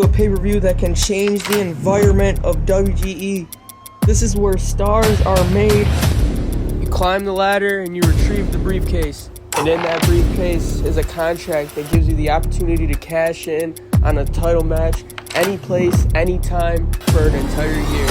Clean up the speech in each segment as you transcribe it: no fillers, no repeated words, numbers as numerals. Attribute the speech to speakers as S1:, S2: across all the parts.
S1: A pay-per-view that can change the environment of WGE. This is where stars are made. You climb the ladder and you retrieve the briefcase. And in that briefcase is a contract that gives you the opportunity to cash in on a title match any place, anytime for an entire year.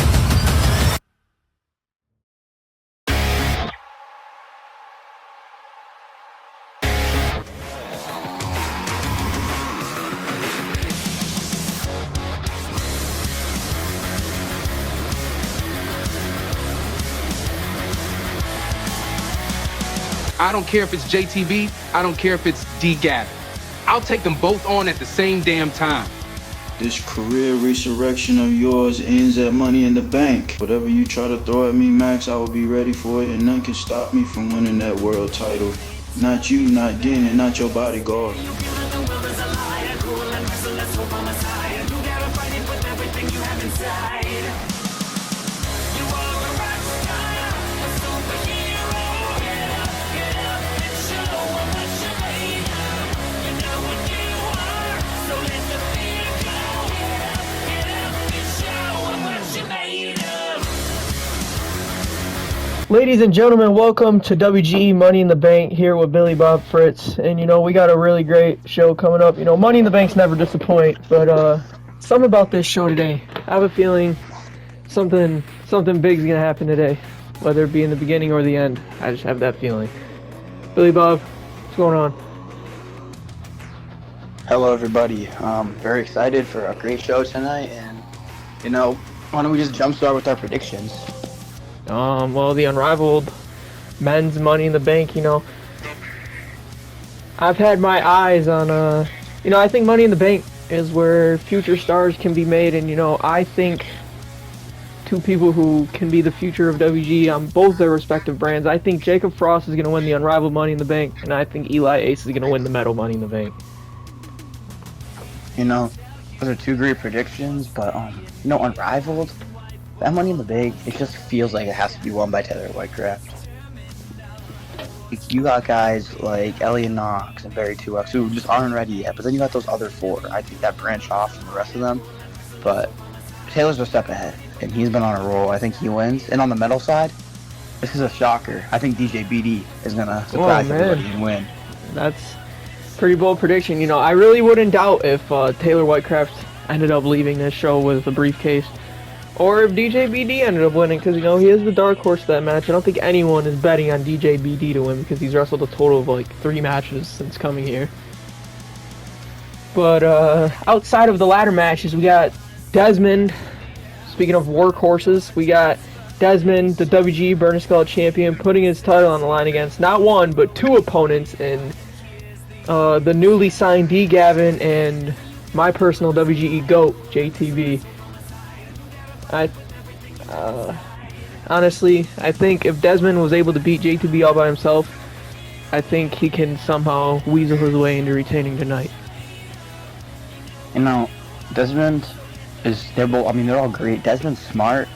S2: I don't care if it's JTV, I don't care if it's D-Gavin. I'll take them both on at the same damn time.
S3: This career resurrection of yours ends at Money in the Bank. Whatever you try to throw at me, Max, I will be ready for it, and none can stop me from winning that world title. Not you, not Dean, and not your bodyguard.
S1: Ladies and gentlemen, welcome to WGE Money in the Bank here with Billy Bob Fritz. And we got a really great show coming up. Money in the Bank's never disappoint, but something about this show today. I have a feeling something big's gonna happen today, whether it be in the beginning or the end. I just have that feeling. Billy Bob, what's going on?
S4: Hello everybody. Very excited for a great show tonight, and why don't we just jumpstart with our predictions?
S1: Well, the unrivaled men's Money in the Bank, I've had my eyes on, I think Money in the Bank is where future stars can be made, and, I think two people who can be the future of WGE on both their respective brands. I think Jacob Frost is going to win the unrivaled Money in the Bank, and I think Eli Ace is going to win the medal Money in the Bank.
S4: Those are two great predictions, but, unrivaled, that Money in the Bank, it just feels like it has to be won by Taylor Whitecraft. You got guys like Elliot Knox and Barry 2X who just aren't ready yet, but then you got those other four. I think that branch off from the rest of them, but Taylor's a step ahead, and he's been on a roll. I think he wins. And on the medal side, this is a shocker. I think DJ BD is going to surprise everybody and win.
S1: That's a pretty bold prediction. I really wouldn't doubt if Taylor Whitecraft ended up leaving this show with a briefcase. Or if DJ BD ended up winning, because, he is the dark horse of that match. I don't think anyone is betting on DJ BD to win, because he's wrestled a total of, 3 matches since coming here. But, outside of the ladder matches, we got Desmond. Speaking of workhorses, we got Desmond, the WGE Burning Skull champion, putting his title on the line against not one, but 2 opponents in the newly signed D. Gavin and my personal WGE GOAT, JTV. Honestly, I think if Desmond was able to beat JTB all by himself, I think he can somehow weasel his way into retaining tonight.
S4: Desmond they're all great. Desmond's smart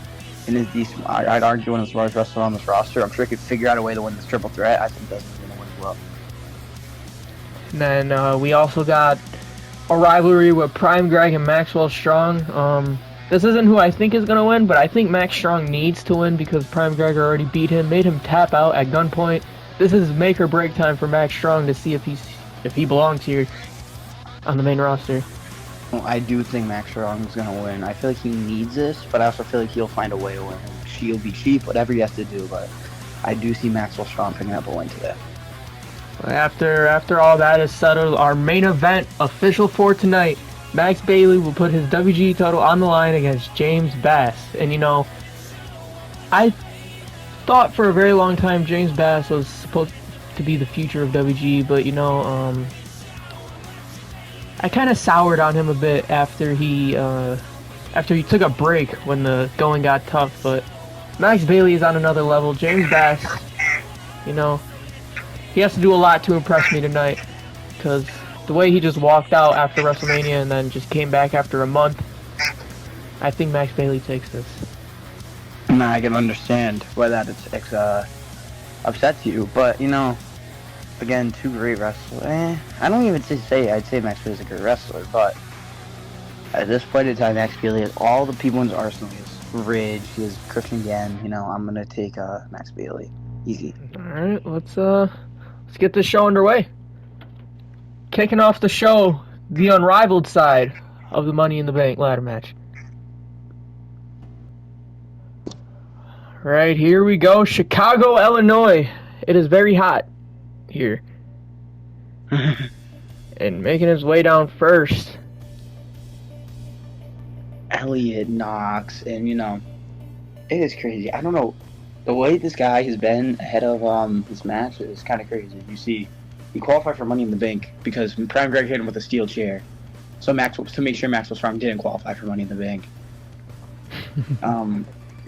S4: and is decent. I'd argue one of the smartest wrestlers on this roster. I'm sure he could figure out a way to win this triple threat. I think Desmond's going to win as well.
S1: And then we also got a rivalry with Prime Greg and Maxwell Strong. This isn't who I think is going to win, but I think Max Strong needs to win because Prime Greg already beat him, made him tap out at gunpoint. This is make or break time for Max Strong to see if he belongs here on the main roster.
S4: Well, I do think Max Strong is going to win. I feel like he needs this, but I also feel like he'll find a way to win. He'll be cheap, whatever he has to do, but I do see Maxwell Strong picking up a win today.
S1: After all that is settled, our main event official for tonight. Max Bailey will put his WGE title on the line against James Bass. And I thought for a very long time James Bass was supposed to be the future of WGE, but I kind of soured on him a bit after he took a break when the going got tough. But Max Bailey is on another level. James Bass, he has to do a lot to impress me tonight, because the way he just walked out after WrestleMania and then just came back after a month, I think Max Bailey takes this.
S4: I can understand why that upsets you, but again, 2 great wrestlers. I don't even say I'd say Max Bailey's a great wrestler, but At this point in time, Max Bailey has all the people in his arsenal. He has Ridge, he has Christian Gann. I'm gonna take Max Bailey. Easy.
S1: All right, let's get this show underway. Kicking off the show, the unrivaled side of the Money in the Bank ladder match. Right, here we go. Chicago, Illinois. It is very hot here. And making his way down first,
S4: Elliot Knox, and it is crazy. I don't know, the way this guy has been ahead of this match is kind of crazy. You see, he qualified for Money in the Bank because Prime Greg hit him with a steel chair, so to make sure Maxwell Strong didn't qualify for Money in the Bank.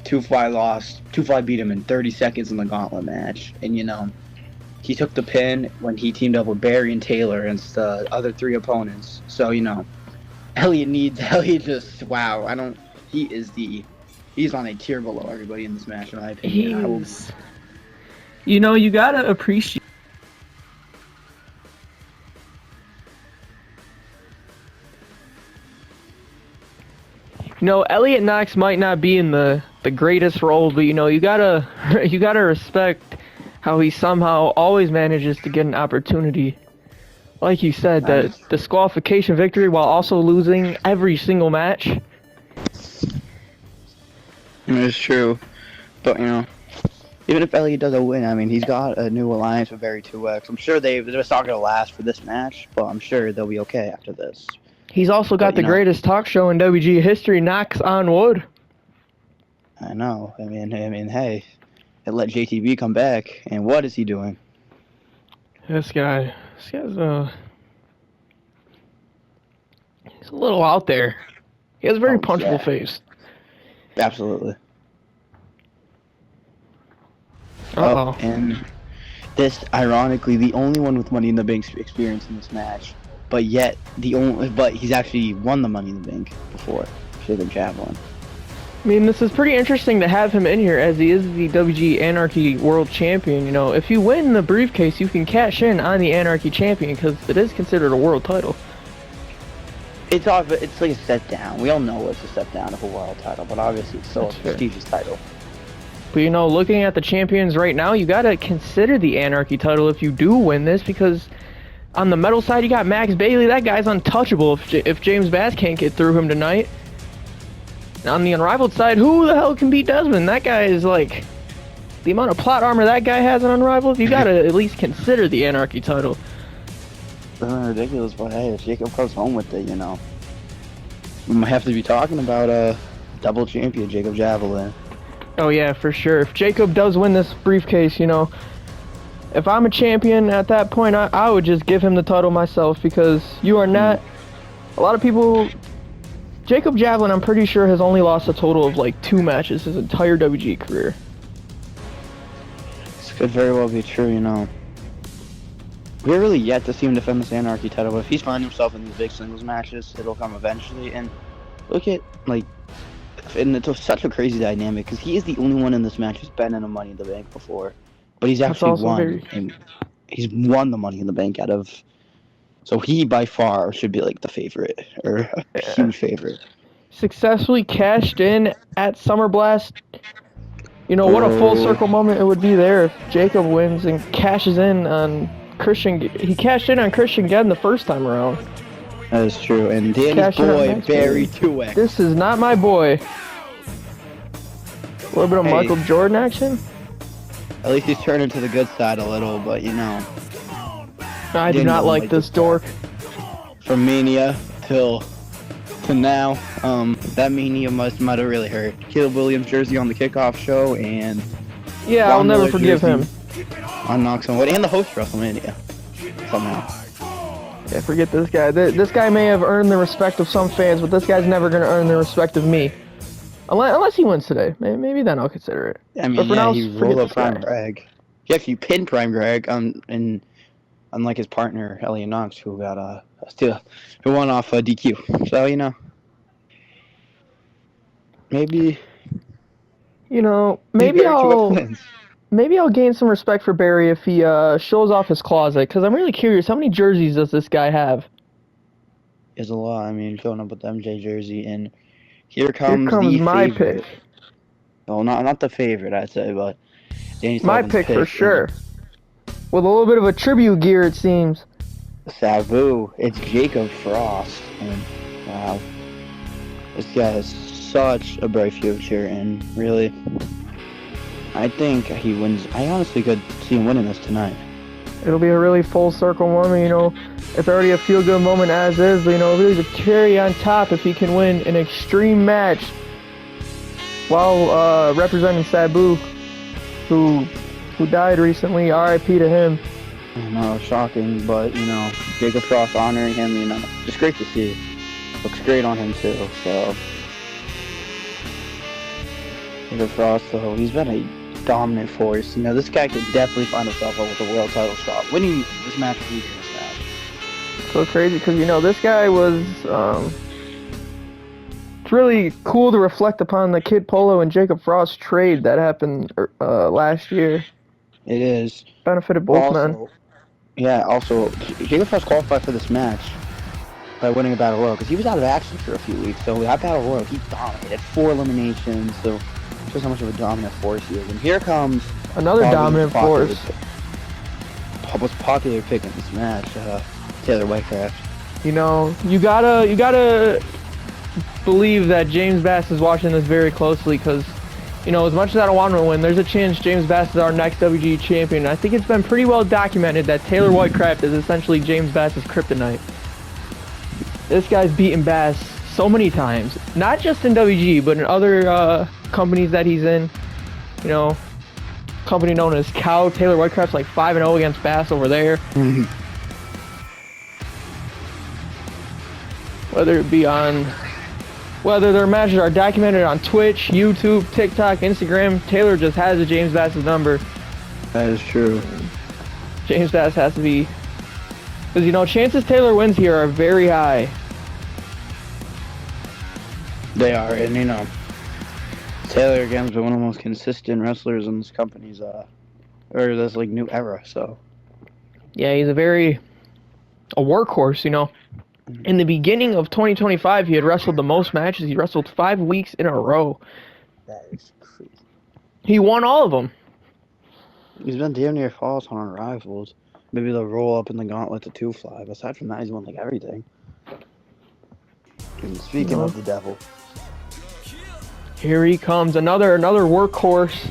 S4: Two Fly lost. Two Fly beat him in 30 seconds in the gauntlet match, and he took the pin when he teamed up with Barry and Taylor against the other three opponents. So Elliot just, wow, he's on a tier below everybody in this match, in my opinion.
S1: You gotta appreciate. Elliot Knox might not be in the greatest role, but you gotta respect how he somehow always manages to get an opportunity. Like you said, the disqualification victory while also losing every single match.
S4: It's true, but even if Elliot doesn't win, he's got a new alliance with Barry 2X. I'm sure they're just not gonna last for this match, but I'm sure they'll be okay after this.
S1: He's also got the greatest talk show in WGE history, Knocks on Wood.
S4: I know. Hey, it let JTB come back, and what is he doing?
S1: This guy's he's a little out there. He has a very punchable face.
S4: Absolutely.
S1: Uh-oh.
S4: And this, ironically, the only one with Money in the Bank experience in this match, but he's actually won the Money in the Bank before, Jacob Javelin.
S1: This is pretty interesting to have him in here, as he is the WG Anarchy World Champion. If you win the briefcase, you can cash in on the Anarchy Champion, because it is considered a world title.
S4: It's like a step down. We all know it's a step down of a world title, but obviously it's still a prestigious title.
S1: But looking at the champions right now, you gotta consider the Anarchy title if you do win this, because on the metal side, you got Max Bailey. That guy's untouchable if James Bass can't get through him tonight. On the unrivaled side, who the hell can beat Desmond? That guy is like, the amount of plot armor that guy has on unrivaled, you gotta at least consider the Anarchy title.
S4: Ridiculous, but hey, if Jacob comes home with it, we might have to be talking about double champion Jacob Javelin.
S1: Oh yeah, for sure. If Jacob does win this briefcase, if I'm a champion at that point, I would just give him the title myself, because you are not. A lot of people. Jacob Javelin, I'm pretty sure, has only lost a total of like 2 matches his entire WG career.
S4: This could very well be true, We're really yet to see him defend this Anarchy title, but if he's finding himself in these big singles matches, it'll come eventually. And look at, and it's such a crazy dynamic, because he is the only one in this match who's been in a Money in the Bank before. But he's actually won. And he's won the Money in the Bank out of. So he by far should be like the favorite, or a huge favorite.
S1: Successfully cashed in at Summer Blast. What a full circle moment it would be there if Jacob wins and cashes in on Christian. He cashed in on Christian Gann the first time around.
S4: That is true. And Danny's boy, Barry 2X.
S1: This is not my boy. A little bit of Michael Jordan action.
S4: At least he's turning to the good side a little, but
S1: I do not like this dork.
S4: From Mania to now, that Mania might have really hurt. Caleb Williams jersey on the kickoff show, and
S1: yeah, I'll never forgive him.
S4: On Knox on Wood, and the host of WrestleMania somehow.
S1: Yeah, forget this guy. This guy may have earned the respect of some fans, but this guy's never gonna earn the respect of me. Unless he wins today, maybe then I'll consider it.
S4: But for now, he rolled up Prime Greg. He actually pinned Prime Greg, and unlike his partner Elliot Knox, who got who won off DQ. So maybe
S1: maybe I'll gain some respect for Barry if he shows off his closet, because I'm really curious, how many jerseys does this guy have?
S4: is a lot. I mean, showing up with the MJ jersey, and here
S1: Here
S4: comes
S1: comes
S4: the
S1: my
S4: favorite.
S1: pick.
S4: Well, not the favorite, I'd say, but Danny
S1: My
S4: Sullivan's
S1: pick for
S4: pick. And
S1: sure. With a little bit of a tribute gear, it seems.
S4: Sabu, it's Jacob Frost, and wow, this guy has such a bright future, and really, I think he wins. I honestly could see him winning this tonight.
S1: It'll be a really full circle moment, you know. It's already a feel-good moment as is, but, you know, really the cherry on top if he can win an extreme match while representing Sabu, who died recently. R.I.P. to him.
S4: I know, shocking, but, you know, Jacob Frost honoring him, you know, just great to see. Looks great on him, too, so. Jacob Frost, though, he's been a dominant force. You know, this guy could definitely find himself up with a world title shot. Winning this match, losing this match.
S1: So crazy, because, you know, this guy was, it's really cool to reflect upon the Kid Polo and Jacob Frost trade that happened last year.
S4: It is.
S1: Benefited both men.
S4: Yeah, also, Jacob Frost qualified for this match by winning a Battle Royal, because he was out of action for a few weeks, so that Battle Royal, he dominated. 4 eliminations, so shows how much of a dominant force he is. And here comes
S1: Another dominant force.
S4: Most popular pick in this match, Taylor Whitecraft.
S1: You know, you gotta believe that James Bass is watching this very closely, because, you know, as much as I don't want him to win, there's a chance James Bass is our next WGE champion. I think it's been pretty well documented that Taylor Whitecraft is essentially James Bass's kryptonite. This guy's beaten Bass so many times, not just in WGE, but in other companies that he's in. You know, company known as Cow. Taylor Whitecraft's like 5-0 against Bass over there. Whether their matches are documented on Twitch, YouTube, TikTok, Instagram, Taylor just has a James Bass's number.
S4: That is true.
S1: James Bass has to be, because, you know, chances Taylor wins here are very high.
S4: They are, and, you know, Taylor again's been one of the most consistent wrestlers in this company's, or this, like, new era, so.
S1: Yeah, he's a workhorse, you know. In the beginning of 2025, he had wrestled the most matches. He wrestled 5 weeks in a row.
S4: That is crazy.
S1: He won all of them.
S4: He's been damn near false on our rivals. Maybe they'll roll up in the gauntlet to 2-fly. But aside from that, he's won, like, everything. And speaking of the devil.
S1: Here he comes, another workhorse.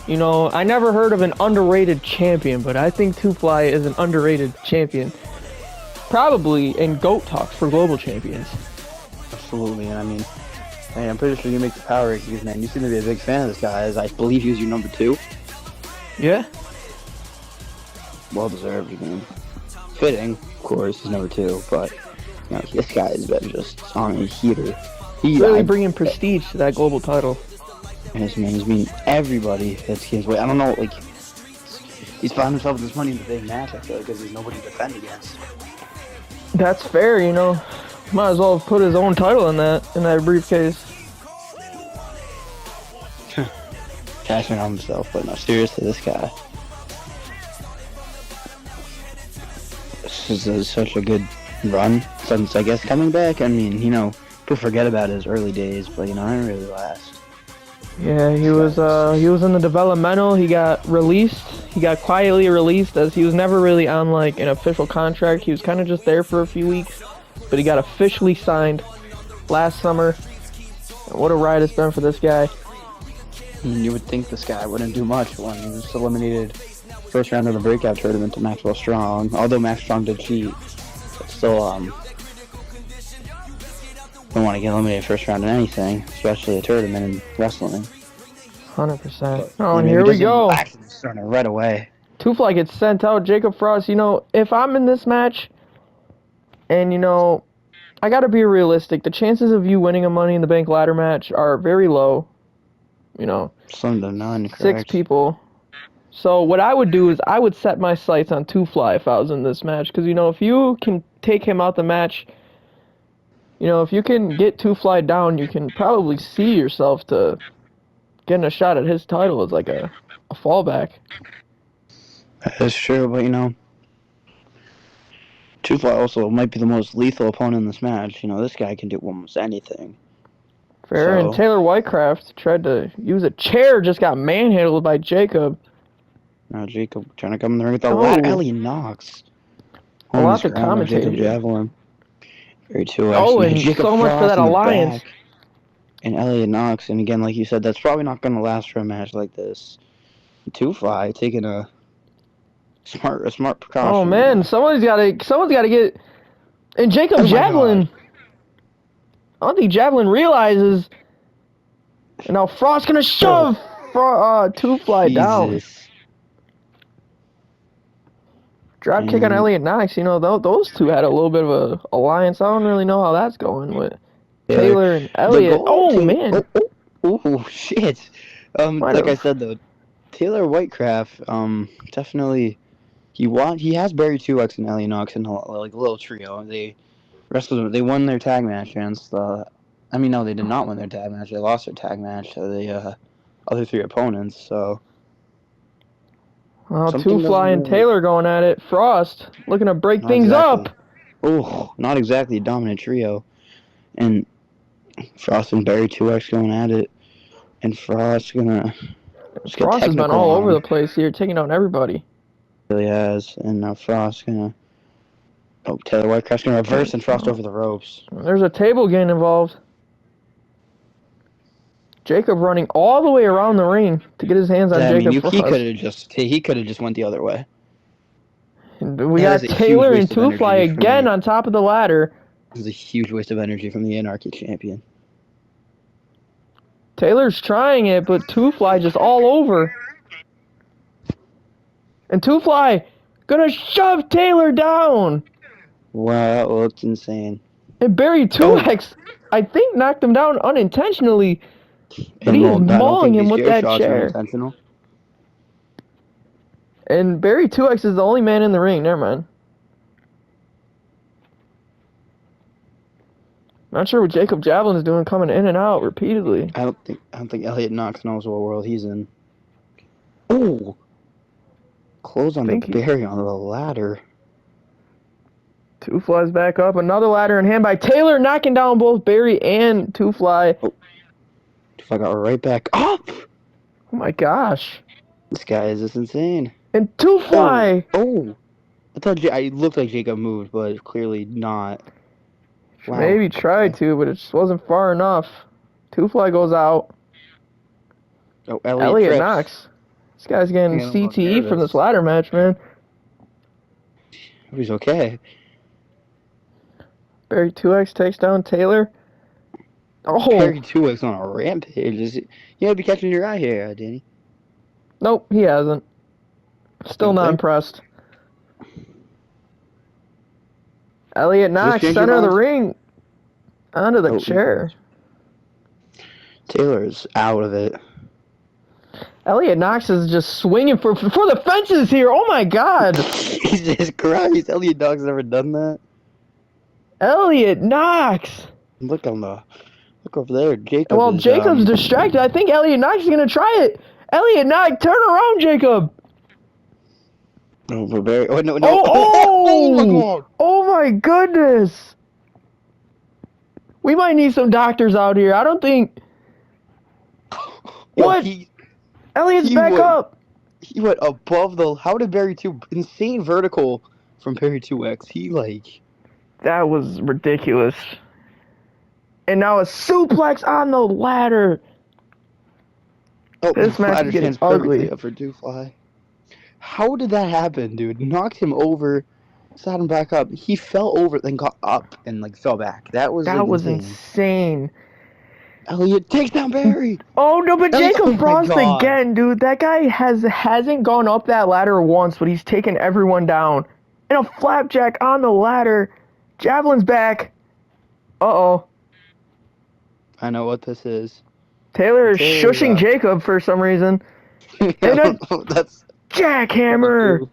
S1: You know, I never heard of an underrated champion, but I think 2-Fly is an underrated champion. Probably in GOAT talks for global champions.
S4: Absolutely, and I mean, hey, I'm pretty sure you make the power rankings, man. You seem to be a big fan of this guy, as I believe he was your number 2.
S1: Yeah.
S4: Well deserved, man. Fitting, of course, he's number 2, but you know, this guy has been just on a heater. He's
S1: really bringing prestige to that global title.
S4: And his man, he's beating everybody that's his way. I don't know, like, he's found himself with this Money in the Big match, I feel like, because there's nobody to defend against.
S1: That's fair, you know. Might as well have put his own title in that briefcase.
S4: Cashing on himself, but no, seriously, this guy. This is such a good run since, I guess, coming back. I mean, you know, people forget about his early days, but, you know, I didn't really last.
S1: Yeah, he was in the developmental. He got released. He got quietly released, as he was never really on, like, an official contract. He was kind of just there for a few weeks, but he got officially signed last summer. And what a ride it's been for this guy.
S4: You would think this guy wouldn't do much when he was eliminated first round of the breakout tournament to Maxwell Strong. Although Max Strong did cheat, but still, don't want to get eliminated first round in anything, especially a tournament in wrestling.
S1: 100%. Oh, and here we go.
S4: Starting right away.
S1: 2-Fly gets sent out. Jacob Frost, you know, if I'm in this match, and, you know, I gotta be realistic, the chances of you winning a Money in the Bank ladder match are very low. You know,
S4: Slim to none, correct.
S1: 6 people. So what I would do is I would set my sights on 2-Fly if I was in this match, because, you know, if you can take him out the match, you know, if you can get 2-Fly down, you can probably see yourself to getting a shot at his title as like a fallback.
S4: That's true, but, you know, Two Fly also might be the most lethal opponent in this match. You know, this guy can do almost anything.
S1: Fair, and
S4: So,
S1: Taylor Whitecraft tried to use a chair, just got manhandled by Jacob.
S4: now Jacob trying to come in the ring with the
S1: Oh.
S4: ladder. Ellie Knox.
S1: A lot
S4: Almost
S1: to
S4: grabbed by
S1: commentate
S4: Jacob
S1: here.
S4: Javelin. Very 2X.
S1: Oh,
S4: Man,
S1: and
S4: Jacob
S1: so much for
S4: Frost
S1: that
S4: in the
S1: alliance.
S4: back. And Elliot Knox. And again, like you said, that's probably not going to last for a match like this. Two Fly taking a smart precaution.
S1: Oh man, someone's got to get. And Jacob Javelin. I don't think Javelin realizes. And now Frost's gonna shove Two Fly down. Drop kick on Elliot Knox. You know, those two had a little bit of a alliance. I don't really know how that's going with Taylor and Elliot. Oh man.
S4: Oh shit. Like I said though, Taylor Whitecraft, definitely he has Barry 2X and Elliot Knox in like a little trio. They won their tag match against I mean no, they did not win their tag match. They lost their tag match to the other three opponents. So
S1: well, Two Fly and Taylor going at it. Frost looking to break things up.
S4: Oh, not exactly a dominant trio. And Frost and Barry 2X going at it. And Frost gonna
S1: Frost has been all over the place here, taking down everybody.
S4: Really has. And now Frost gonna Taylor Whitecraft's gonna reverse and Frost over the ropes.
S1: There's a table getting involved. Jacob running all the way around the ring to get his hands on Jacob Frost.
S4: He could have just went the other way.
S1: And we got Taylor and Two Fly again on top of the ladder.
S4: This is a huge waste of energy from the Anarchy champion.
S1: Taylor's trying it, but Two Fly just all over. And Two Fly gonna shove Taylor down.
S4: Wow, that looked insane.
S1: And Barry 2X, I think, knocked him down unintentionally. But he is mauling him with that chair. And Barry 2X is the only man in the ring. Never mind. Not sure what Jacob Javelin is doing, coming in and out repeatedly.
S4: I don't think Elliot Knox knows what world he's in. Oh, close on the Barry on the ladder.
S1: Two Fly's back up. Another ladder in hand by Taylor, knocking down both Barry and Two Fly.
S4: Oh. Two Fly got right back up.
S1: Oh my gosh.
S4: This guy is just insane.
S1: And Two Fly.
S4: Oh. I thought I looked like Jacob moved, but clearly not.
S1: Wow. Maybe tried to, but it just wasn't far enough. Two Fly goes out.
S4: Oh,
S1: Elliot Knox. This guy's getting CTE from this ladder match, man.
S4: He's okay.
S1: Barry 2X takes down Taylor. Oh.
S4: Barry 2X on a rampage. You gotta be catching your eye here, Danny.
S1: Nope, he hasn't. Still not impressed. Elliot Knox, center of the ring, onto the chair.
S4: Taylor's out of it.
S1: Elliot Knox is just swinging for the fences here. Oh my God!
S4: Jesus Christ! Elliot Knox never done that.
S1: Elliot Knox.
S4: Look over there, Jacob.
S1: Well, Jacob's distracted. I think Elliot Knox is gonna try it. Elliot Knox, turn around, Jacob.
S4: No, for Barry. Oh no!
S1: Oh my God! Oh my goodness! We might need some doctors out here. I don't think. What? Elliot's back up.
S4: He went above the. How did Barry 2? Insane vertical from Barry 2X. He like.
S1: That was ridiculous. And now a suplex on the ladder.
S4: Oh,
S1: this match is getting ugly.
S4: Up for Two Fly. How did that happen, dude? Knocked him over, sat him back up. He fell over, then got up and like fell back. That was
S1: insane.
S4: Elliot takes down Barry.
S1: Oh no, but Jacob Frost again, dude. That guy hasn't gone up that ladder once, but he's taken everyone down. And a flapjack on the ladder. Javelin's back. Uh-oh.
S4: I know what this is.
S1: Taylor is shushing Jacob for some reason. And
S4: that's
S1: jackhammer.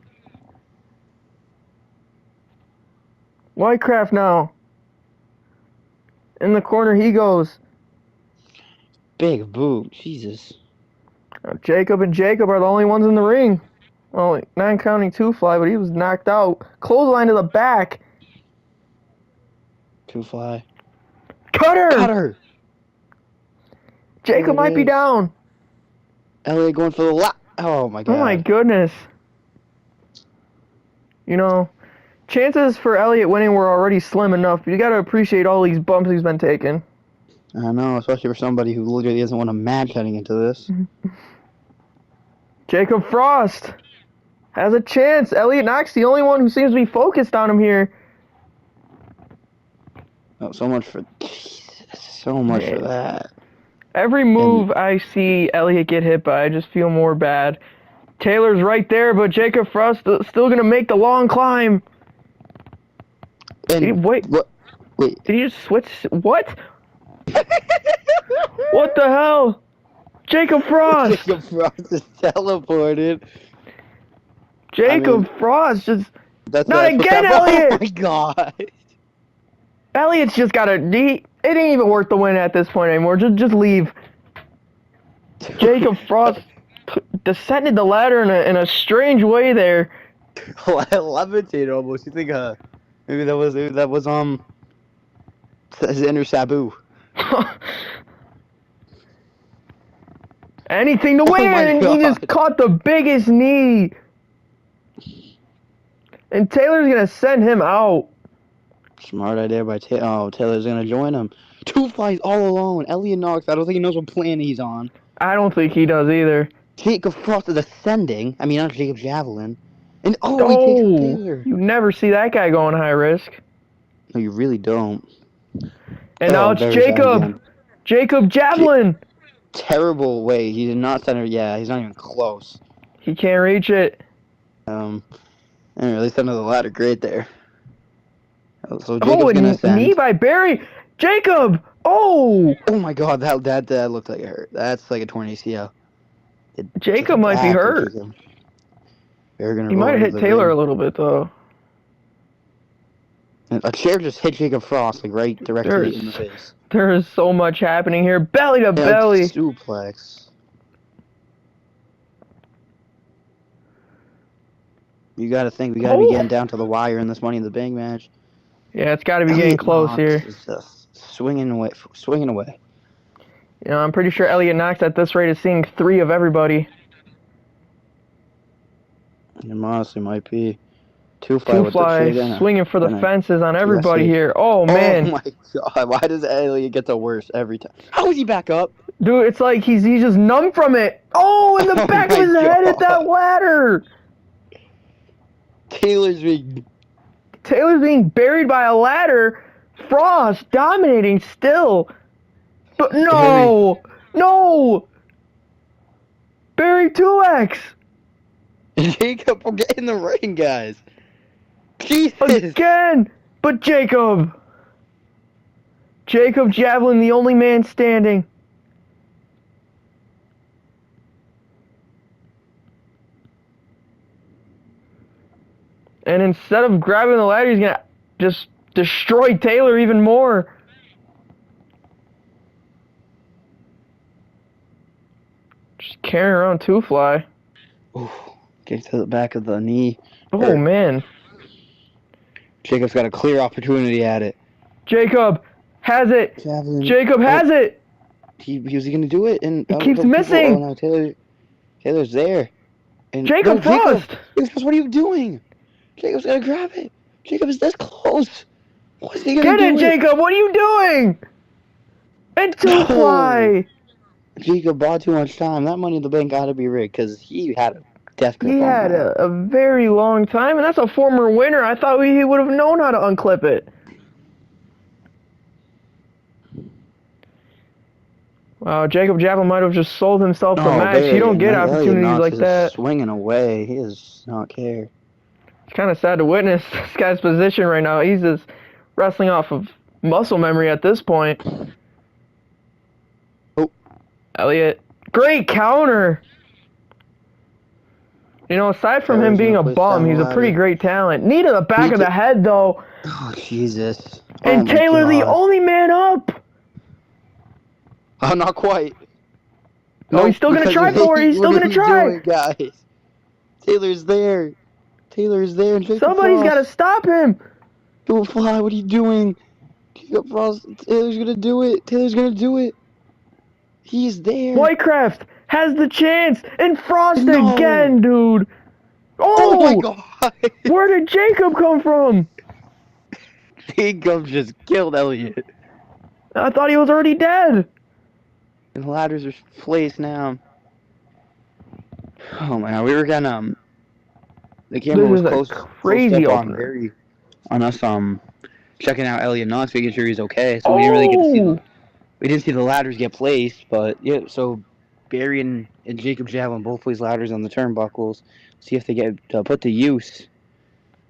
S1: Whitecraft now. In the corner he goes.
S4: Big boot. Jesus.
S1: Now, Jacob and Jacob are the only ones in the ring. Well, not counting Two Fly, but he was knocked out. Clothesline to the back.
S4: Two fly.
S1: Cutter!
S4: Cutter!
S1: Jacob
S4: There it
S1: might be
S4: is.
S1: down.
S4: Elliott going for the lap. Oh my god.
S1: Oh my goodness. You know, chances for Elliott winning were already slim enough, but you gotta appreciate all these bumps he's been taking.
S4: I know, especially for somebody who literally doesn't want a match heading into this.
S1: Jacob Frost has a chance. Elliott Knox, the only one who seems to be focused on him here.
S4: Oh, so much for Jesus, so much for that.
S1: Every move I see Elliott get hit by, I just feel more bad. Taylor's right there, but Jacob Frost still gonna make the long climb.
S4: And
S1: Wait,
S4: what? Wait.
S1: did he just switch? What? What the hell? Jacob Frost!
S4: Jacob Frost is teleported.
S1: Jacob Frost just...
S4: That's
S1: Not again,
S4: Oh
S1: Elliott!
S4: my god.
S1: Elliott's just gotta... It ain't even worth the win at this point anymore. Just leave. Jacob Frost descended the ladder in a strange way there.
S4: Levitated almost. You think maybe that was Xander Sabu.
S1: Anything to
S4: Oh
S1: win,
S4: my
S1: and he just
S4: God.
S1: caught the biggest knee. And Taylor's gonna send him out.
S4: Smart idea by Taylor. Oh, Taylor's gonna join him. Two flies all alone. Elliott Knox. I don't think he knows what plan he's on.
S1: I don't think he does either.
S4: Jacob Frost is ascending. I mean, not Jacob Javelin. And he takes from Taylor.
S1: You never see that guy going high risk.
S4: No, you really don't.
S1: And now it's
S4: very bad
S1: Jacob.
S4: again.
S1: Jacob Javelin.
S4: Terrible way. He did not center. Yeah, he's not even close.
S1: He can't reach it.
S4: And really center the ladder. Great there. So Jacob's
S1: Oh,
S4: gonna
S1: and
S4: ascend.
S1: knee by Barry. Jacob. Oh.
S4: Oh my God, that looked like it hurt. That's like a torn ACL.
S1: Jacob might be hurt. He might have hit Taylor a little bit though.
S4: A chair just hit Jacob Frost like right directly in the face.
S1: There is so much happening here. Belly to belly.
S4: Suplex. You gotta think we gotta be getting down to the wire in this Money in the Bank match.
S1: Yeah, it's gotta be getting close here.
S4: Is just swinging away.
S1: You know, I'm pretty sure Elliott Knox at this rate is seeing 3 of everybody.
S4: It honestly might be. Two fly
S1: swinging for the fences on everybody here. Oh, man.
S4: Oh, my God. Why does Elliott get the worst every time? How is he back up?
S1: Dude, it's like he's just numb from it. Oh, in the back of his head at that ladder.
S4: Taylor's being
S1: buried by a ladder. Frost dominating still. But no. Barry 2X.
S4: Jacob, we'll get in the ring, guys. Jesus.
S1: Again. But Jacob Javelin, the only man standing. And instead of grabbing the ladder, he's going to just destroy Taylor even more. Just carrying around Two Fly.
S4: Ooh, get to the back of the knee.
S1: Oh, man.
S4: Jacob's got a clear opportunity at it.
S1: Jacob has it.
S4: Javelin.
S1: Jacob has it.
S4: He was going to do it. And
S1: he keeps missing.
S4: Oh, no, Taylor's there. And
S1: Jacob Frost.
S4: Jacob Frost, what are you doing? Jacob's going to grab it. Jacob is this close. What's he going to do?
S1: Get it, Jacob. What are you doing? And Two Fly.
S4: Jacob bought too much time. That Money in the Bank got to be rigged because he had a death grip.
S1: He had a very long time, and that's a former winner. I thought he would have known how to unclip it. Wow, Jacob Javelin might have just sold himself the match. You don't get opportunities like that.
S4: Swinging away. He does not care.
S1: It's kind of sad to witness this guy's position right now. He's just wrestling off of muscle memory at this point.
S4: Oh.
S1: Elliott. Great counter. You know, aside from him being a bum, he's a pretty great talent. Knee to the back of the head, though.
S4: Oh, Jesus.
S1: And Taylor, the only man up.
S4: Oh, not quite.
S1: No, he's still going to try for it. He's still going to try.
S4: Guys. Taylor's there. And
S1: somebody's got to stop him.
S4: Two Fly, what are you doing? Jacob Frost, Taylor's gonna do it. Taylor's gonna do it. He's there.
S1: Whitecraft has the chance, and Frost
S4: No.
S1: again, dude.
S4: Oh my
S1: Oh,
S4: god.
S1: where did Jacob come from?
S4: Jacob just killed Elliott.
S1: I thought he was already dead.
S4: And the ladders are placed now. Oh my god, we were gonna the camera
S1: This
S4: was
S1: is a
S4: close
S1: crazy
S4: up on
S1: opener.
S4: us checking out Elliott Knox, making sure he's okay. So we didn't really get to see the ladders get placed, but yeah. So Barry and Jacob Javelin both place ladders on the turnbuckles, see if they get put to use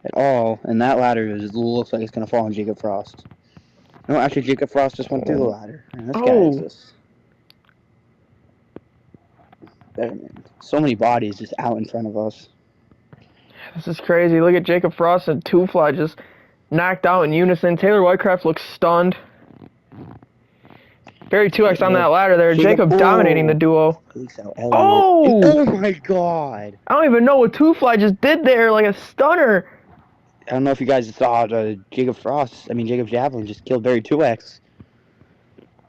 S4: at all. And that ladder looks like it's gonna fall on Jacob Frost. No, actually, Jacob Frost just went through the ladder. Man, this guy is just better, man. So many bodies just out in front of us.
S1: This is crazy. Look at Jacob Frost and Two Fly just knocked out in unison. Taylor Whitecraft looks stunned. Barry 2X on that ladder there. Jacob dominating the duo.
S4: Oh my god!
S1: I don't even know what Two Fly just did there, like a stunner.
S4: I don't know if you guys saw Jacob Javelin just killed Barry 2X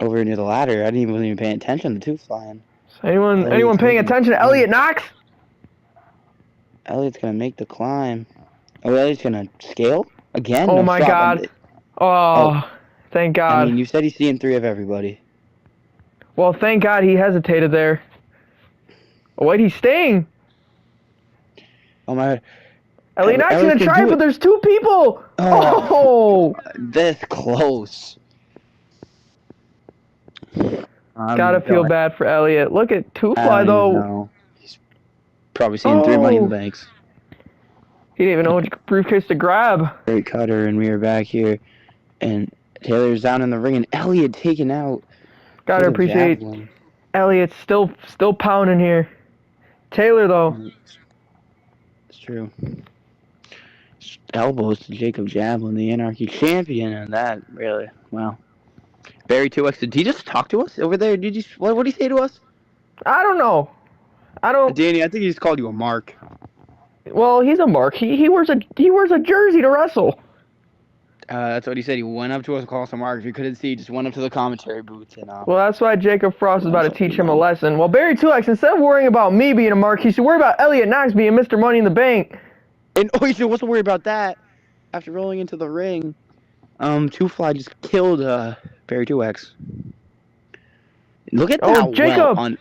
S4: over near the ladder. I wasn't even paying attention to Two Flying.
S1: Anyone paying attention to Elliott Knox?
S4: Elliott's gonna make the climb. Oh, Elliott's gonna scale again.
S1: Oh
S4: no,
S1: my
S4: stop.
S1: god! Oh, thank God.
S4: I mean, you said he's seeing 3 of everybody.
S1: Well, thank God he hesitated there. Oh, wait, he's staying.
S4: Oh my.
S1: Elliott Knox gonna try, but there's 2 people. Oh!
S4: This close.
S1: Gotta feel bad for Elliott. Look at Two Fly though.
S4: No. He's probably seeing 3 Money in the Banks.
S1: He didn't even know which briefcase to grab.
S4: Great cutter, and we are back here, and Taylor's down in the ring, and Elliott taken out.
S1: Gotta appreciate Elliott still pounding here. Taylor though.
S4: It's true. Elbows to Jacob Javelin, the Anarchy champion, and that really, well. Barry 2X, did he just talk to us over there? What did he say to us?
S1: I don't know.
S4: Danny, I think he just called you a mark.
S1: Well, he's a mark. He wears a jersey to wrestle.
S4: That's what he said. He went up to us and called us a mark. If you couldn't see, he just went up to the commentary booth and
S1: Well, that's why Jacob Frost is about to teach him a lesson. Well, Barry 2X, instead of worrying about me being a mark, he should worry about Elliott Knox being Mr. Money in the Bank.
S4: And he wasn't worried about that. After rolling into the ring, Two Fly just killed Barry 2X. Look at that
S1: Jacob!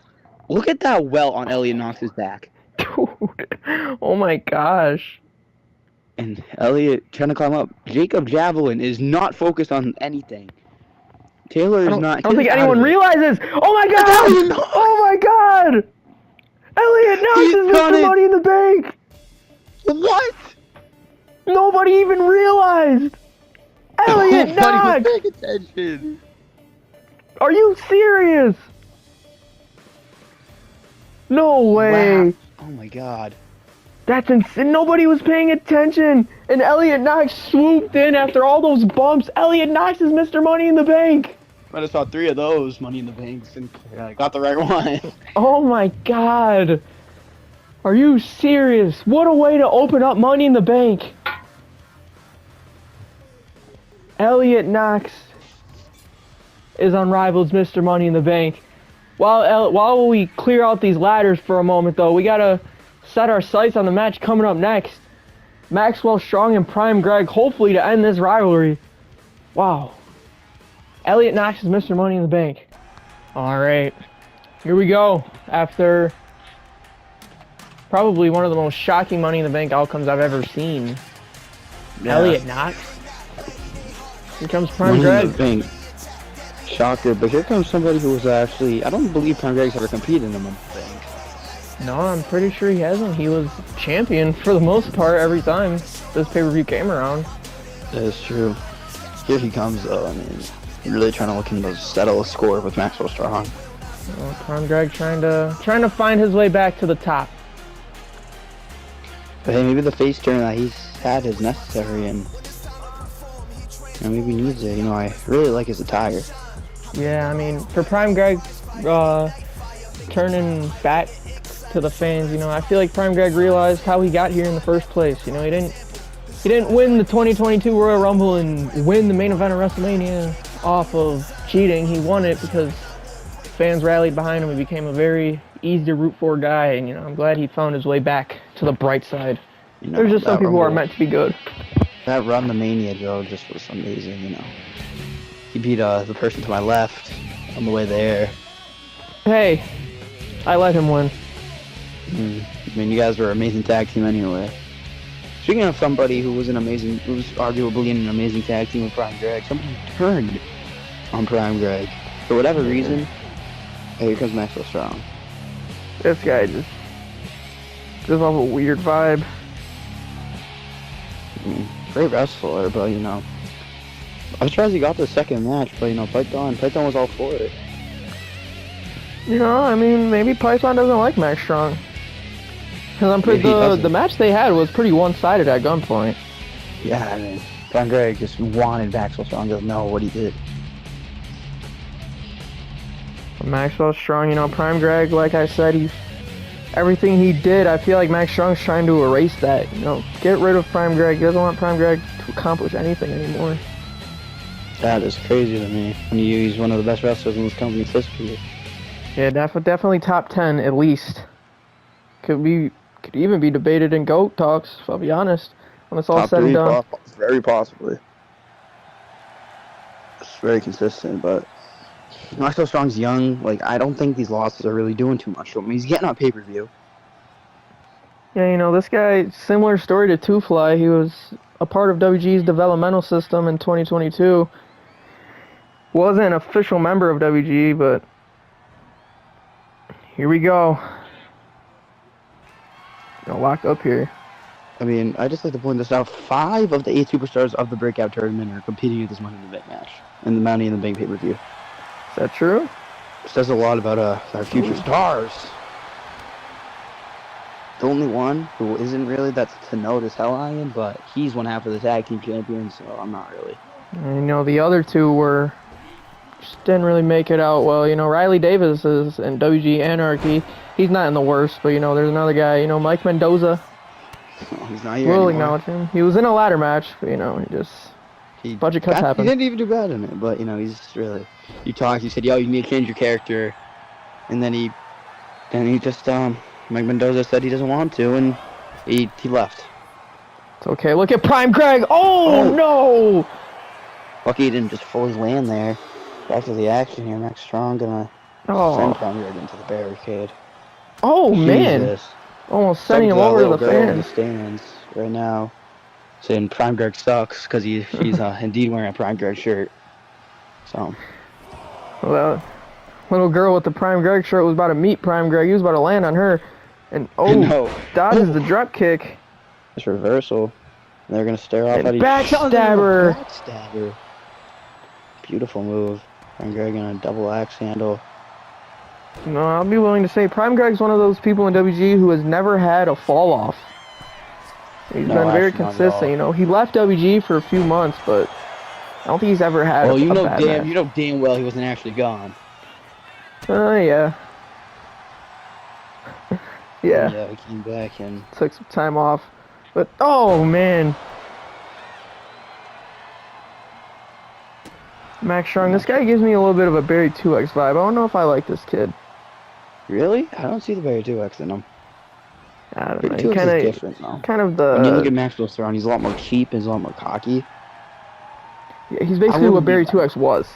S4: Look at that well on Elliott Knox's back.
S1: Dude, oh my gosh.
S4: And Elliott trying to climb up. Jacob Javelin is not focused on anything. Taylor is not.
S1: I don't think anyone realizes. Oh my god! Oh my god! Elliott Knox is Mr. Money in the Bank.
S4: What?
S1: Nobody even realized. Elliott Knox.
S4: Pay attention.
S1: Are you serious? No way.
S4: Wow. Oh my god.
S1: That's insane. Nobody was paying attention. And Elliott Knox swooped in after all those bumps. Elliott Knox is Mr. Money in the Bank.
S4: I just saw 3 of those Money in the Banks and got the right one.
S1: Oh my god. Are you serious? What a way to open up Money in the Bank. Elliott Knox is unrivaled Mr. Money in the Bank. While we clear out these ladders for a moment, though, we gotta set our sights on the match coming up next. Maxwell Strong and Prime Greg, hopefully to end this rivalry. Wow. Elliott Knox is Mr. Money in the Bank. Alright. Here we go. After probably one of the most shocking Money in the Bank outcomes I've ever seen. Yeah. Elliott Knox. Here comes Prime Greg.
S4: Shocker, but here comes somebody who was actually, I don't believe Prime Greg's ever competed in the Money in the Bank.
S1: No, I'm pretty sure he hasn't. He was champion for the most part every time this pay-per-view came around.
S4: That's true. Here he comes though, I mean, really trying to look to settle a score with Maxwell Strong.
S1: Well, Prime Greg trying to find his way back to the top.
S4: But hey, maybe the face turn that he's had is necessary, and maybe he needs it. You know, I really like his attire.
S1: Yeah, I mean, for Prime Greg, turning back to the fans, you know, I feel like Prime Greg realized how he got here in the first place. You know, he didn't he didn't win the 2022 Royal Rumble and win the main event of WrestleMania off of cheating. He won it because fans rallied behind him and became a very easy to root for guy. And you know, I'm glad he found his way back to the bright side.
S4: You know,
S1: There's just some
S4: that
S1: people who are
S4: Rumble-
S1: meant to be good.
S4: That run the Mania, Joe, just was amazing. You know, he beat the person to my left on the way there.
S1: Hey, I let him win.
S4: I mean, you guys were an amazing tag team anyway. Speaking of somebody who was arguably in an amazing tag team with Prime Greg, somebody turned on Prime Greg for whatever reason. Hey, here comes Maxwell Strong.
S1: This guy just gives off a weird vibe.
S4: Great wrestler, but you know, I was surprised he got the second match, but you know, Python was all for it.
S1: You know, I mean, maybe Python doesn't like Max Strong. Because I'm pretty the match they had was pretty one-sided at gunpoint.
S4: Yeah, I mean, Prime Greg just wanted Maxwell Strong to know what he did.
S1: Maxwell Strong, you know, Prime Greg, like I said, everything he did, I feel like Max Strong's trying to erase that. You know, get rid of Prime Greg. He doesn't want Prime Greg to accomplish anything anymore.
S4: That is crazy to me. When he's one of the best wrestlers in this company's history.
S1: Yeah, definitely top 10 at least. Could even be debated in GOAT talks, if I'll be honest, when it's all
S4: Top
S1: said and done.
S4: Very possibly. It's very consistent, but Maxwell Strong's young. Like, I don't think these losses are really doing too much to him. He's getting on pay-per-view.
S1: Yeah, you know, this guy, similar story to Two Fly. He was a part of WGE's developmental system in 2022. Wasn't an official member of WGE, but here we go. Locked up here.
S4: I mean, I just like to point this out. 5 of the 8 superstars of the Breakout Tournament are competing in this Money in the Bank match. In the Money in the Bank pay-per-view.
S1: Is that true?
S4: It says a lot about our future stars. The only one who isn't really that's to note is Hellion, but he's one half of the tag team champions, so I'm not really.
S1: And, you know, the other two just didn't really make it out well. You know, Riley Davis is in WG Anarchy. He's not in the worst, but, you know, there's another guy, you know, Mike Mendoza.
S4: Oh, he's not here
S1: We'll
S4: anymore.
S1: acknowledge him. He was in a ladder match, but, you know, budget cuts happen.
S4: He didn't even do bad in it, but, you know, he's just really... You said, yo, you need to change your character. And then he just, Mike Mendoza said he doesn't want to, and he left.
S1: It's okay. Look at Prime Greg. Oh, no!
S4: Lucky he didn't just fully land there. Back to the action here. Max Strong gonna send Prime Greg into the barricade.
S1: Oh, man.
S4: Jesus.
S1: Almost sending him over to the
S4: girl in the
S1: fans.
S4: stands right now, saying Prime Greg sucks because he's indeed wearing a Prime Greg shirt. So.
S1: Well, little girl with the Prime Greg shirt was about to meet Prime Greg. He was about to land on her. And, dodges the drop kick.
S4: This reversal. They're going to stare off at each other.
S1: Backstabber.
S4: Beautiful move. Prime Greg in a double axe handle.
S1: No, I'll be willing to say Prime Greg's one of those people in WG who has never had a fall off. He's been very consistent. You know, he left WG for a few months, but I don't think he's ever had a bad match.
S4: You know damn well he wasn't actually gone.
S1: Yeah.
S4: Yeah, he came back and
S1: took some time off. But, oh, man. Max Strong, this guy gives me a little bit of a Barry 2X vibe. I don't know if I like this kid.
S4: Really? I don't see the Barry 2X in him.
S1: I don't know.
S4: Barry 2X is different, though.
S1: Kind of the...
S4: When you look at Maxwell Strong, he's a lot more cheap, he's a lot more cocky.
S1: Yeah, he's basically what Barry 2X was.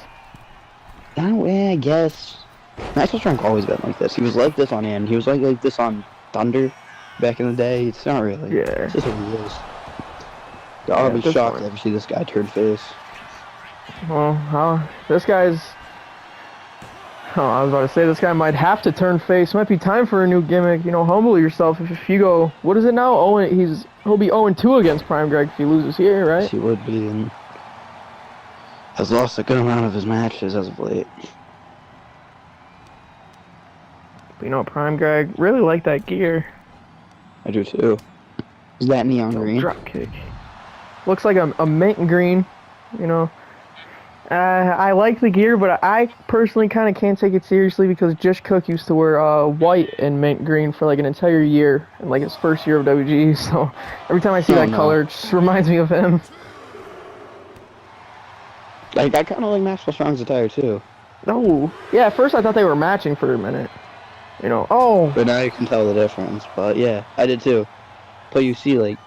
S4: I guess. Maxwell Strong's always been like this. He was like this on He was like this on Thunder back in the day. It's not really.
S1: Yeah.
S4: It's just what he is. I'll be shocked to ever see this guy turn face.
S1: Well, this guy's... Oh, I was about to say this guy might have to turn face. Might be time for a new gimmick. You know, humble yourself. If you go, what is it now? He'll be 0-2 against Prime Greg if he loses here, right?
S4: He would be, and has lost a good amount of his matches as of late.
S1: But, you know, Prime Greg really liked that gear.
S4: I do too. Is that neon green?
S1: Drop kick. Looks like a mint green. You know, I like the gear, but I personally kind of can't take it seriously because Jish Cook used to wear white and mint green for like an entire year, in like his first year of WGE. So every time I see
S4: Oh,
S1: that
S4: no.
S1: color, it just reminds me of him.
S4: Like, I kind of like Maxwell Strong's attire too.
S1: Oh, yeah. At first, I thought they were matching for a minute. You know. Oh,
S4: But now you can tell the difference. But yeah, I did too. But you see, like,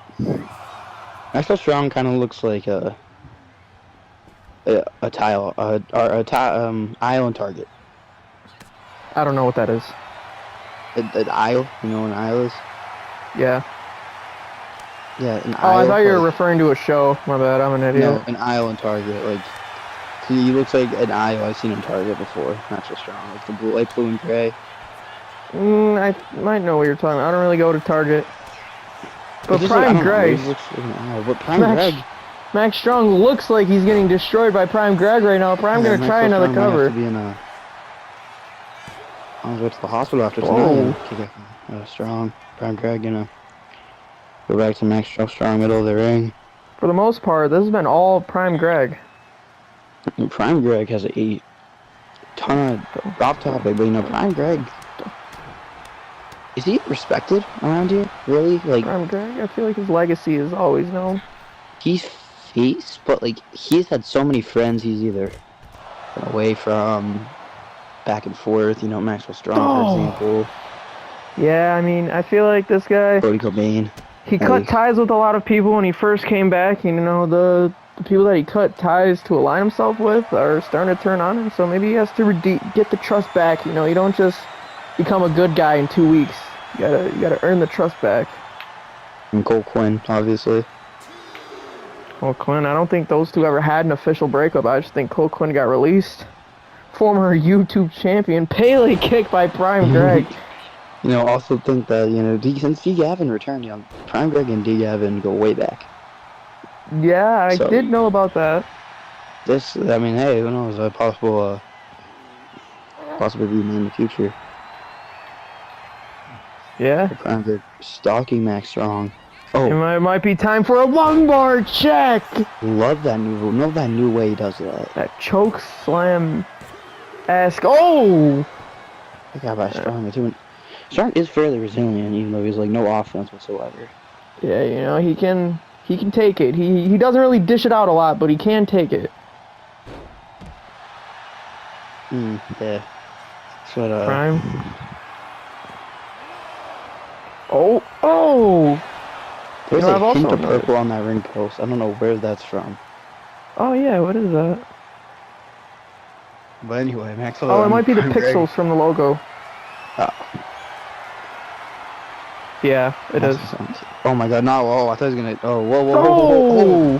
S4: Maxwell Strong kind of looks like a tile, or island target.
S1: I don't know what that is.
S4: An isle, you know what an isle is?
S1: Yeah.
S4: Yeah, an
S1: Oh, I
S4: isle.
S1: thought you were
S4: like,
S1: referring to a show. My bad. I'm an idiot.
S4: No, an island target. Like, he looks like an isle I've seen in Target before. Maxwell Strong, like the blue, like blue and gray.
S1: I might know what you're talking about. I don't really go to Target. But
S4: Just
S1: Prime
S4: I don't know,
S1: Greg,
S4: he looks like an isle. But Prime Greg.
S1: Max Strong looks like he's getting destroyed by Prime Greg right now. Prime gonna try
S4: Maxwell
S1: another
S4: Strong might have
S1: cover.
S4: to be in a, on his way to the hospital after
S1: Whoa.
S4: tonight. Kick out Strong. Prime Greg gonna go back to Maxwell Strong, middle of the ring.
S1: For the most part, this has been all Prime Greg.
S4: And Prime Greg has a ton of off topic, but you know, Prime Greg, is he respected around here? Really? Like,
S1: Prime Greg, I feel like his legacy is always known.
S4: he's face, but like he's had so many friends he's either been away from, back and forth. You know, Maxwell Strong, for example.
S1: Yeah, I mean, I feel like this guy,
S4: Cody Cobain.
S1: he cut ties with a lot of people when he first came back. You know, the people that he cut ties to align himself with are starting to turn on him. So maybe he has to get the trust back. You know, you don't just become a good guy in 2 weeks. You gotta earn the trust back.
S4: And Cole Quinn, obviously.
S1: Cole Quinn, I don't think those two ever had an official breakup. I just think Cole Quinn got released. Former YouTube champion, Pele kick by Prime Greg.
S4: You know, also think that, you know, since D. Gavin returned, you know, Prime Greg and D. Gavin go way back.
S1: Yeah, I
S4: So,
S1: did know about that.
S4: This, I mean, hey, who knows, a possible reunion in the future.
S1: Yeah.
S4: Prime Greg stalking Max Strong.
S1: It
S4: Oh,
S1: might be time for a lungbar check.
S4: love that new way he does that.
S1: That choke slam. Oh!
S4: I got by Strong too. Strong is fairly resilient, even though he's like no offense whatsoever.
S1: Yeah, you know, he can take it. He doesn't really dish it out a lot, but he can take it.
S4: Yeah. That's what
S1: Prime. Oh!
S4: There's
S1: You know, I've
S4: a
S1: also
S4: hint of
S1: noticed.
S4: purple on that ring post. I don't know where that's from.
S1: Oh yeah, what is that?
S4: But anyway, Maxwell.
S1: Oh, it might be the
S4: Prime Greg-
S1: pixels from the logo.
S4: Oh.
S1: Yeah, it is.
S4: Oh my god, no, I thought he was gonna. Oh, whoa.
S1: Oh!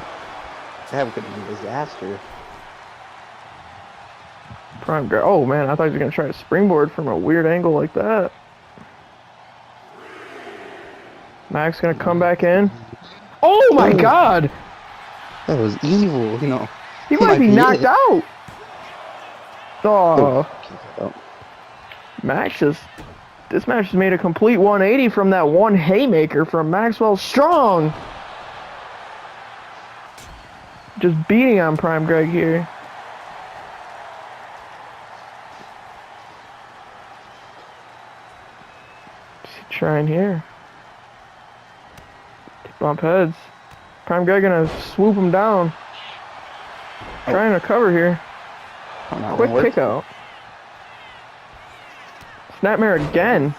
S4: That could have been a disaster.
S1: Prime Greg. Oh man, I thought he was gonna try to springboard from a weird angle like that. Max gonna come back in. Oh my god!
S4: That was evil, you know.
S1: He might be knocked out! Oh. This match just made a complete 180 from that one haymaker from Maxwell Strong. Just beating on Prime Greg here. What's he trying here? Bump heads. Prime Greg gonna swoop him down. Trying to cover here. Quick kick out. Snapmare again.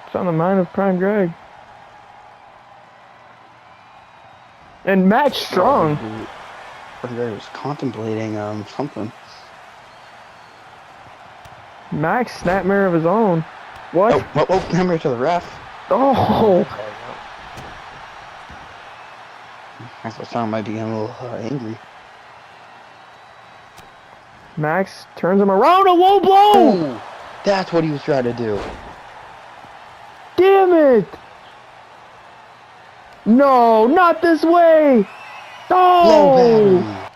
S1: It's on the mind of Prime Greg. And Max Strong.
S4: Prime Greg was contemplating something.
S1: Max snapmare of his own. What?
S4: Oh, hammer to the ref.
S1: Oh!
S4: Maxwell Strong might be getting a little angry.
S1: Max turns him around. A low blow!
S4: Oh, that's what he was trying to do.
S1: Damn it! No, not this way!
S4: Low
S1: Oh!
S4: battery.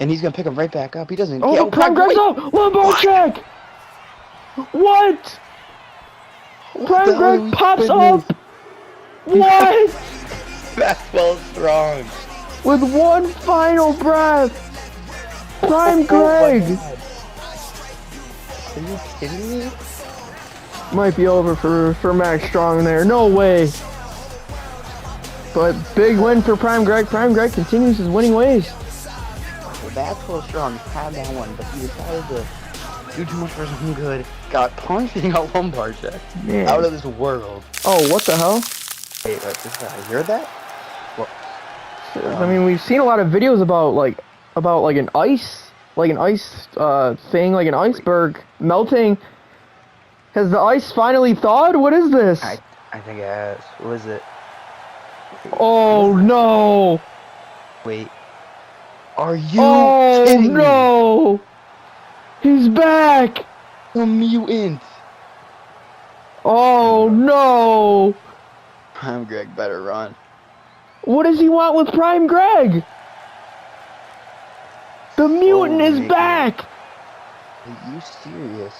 S4: And he's gonna pick him right back up. He doesn't.
S1: Oh, Prime Greg's up! Lumbar check! What? Prime Greg pops up! What?
S4: Maxwell Strong
S1: with one final breath. Prime Greg.
S4: Are you kidding me?
S1: Might be over for Max Strong there. No way. But big win for Prime Greg. Prime Greg continues his winning ways.
S4: Maxwell Strong had that one, but he decided to do too much for something good. Got punched and got lumbar check.
S1: Man.
S4: Out of this world.
S1: Oh, what the hell?
S4: Hey, you heard that? What?
S1: I mean, we've seen a lot of videos about an ice thing, like an iceberg melting. Has the ice finally thawed? What is this?
S4: I think it has. What is it?
S1: Oh no!
S4: Wait. Are you kidding me?
S1: Oh no! He's back!
S4: The mutant!
S1: Oh no!
S4: Prime Greg better run.
S1: What does he want with Prime Greg? The mutant is back!
S4: Are you serious?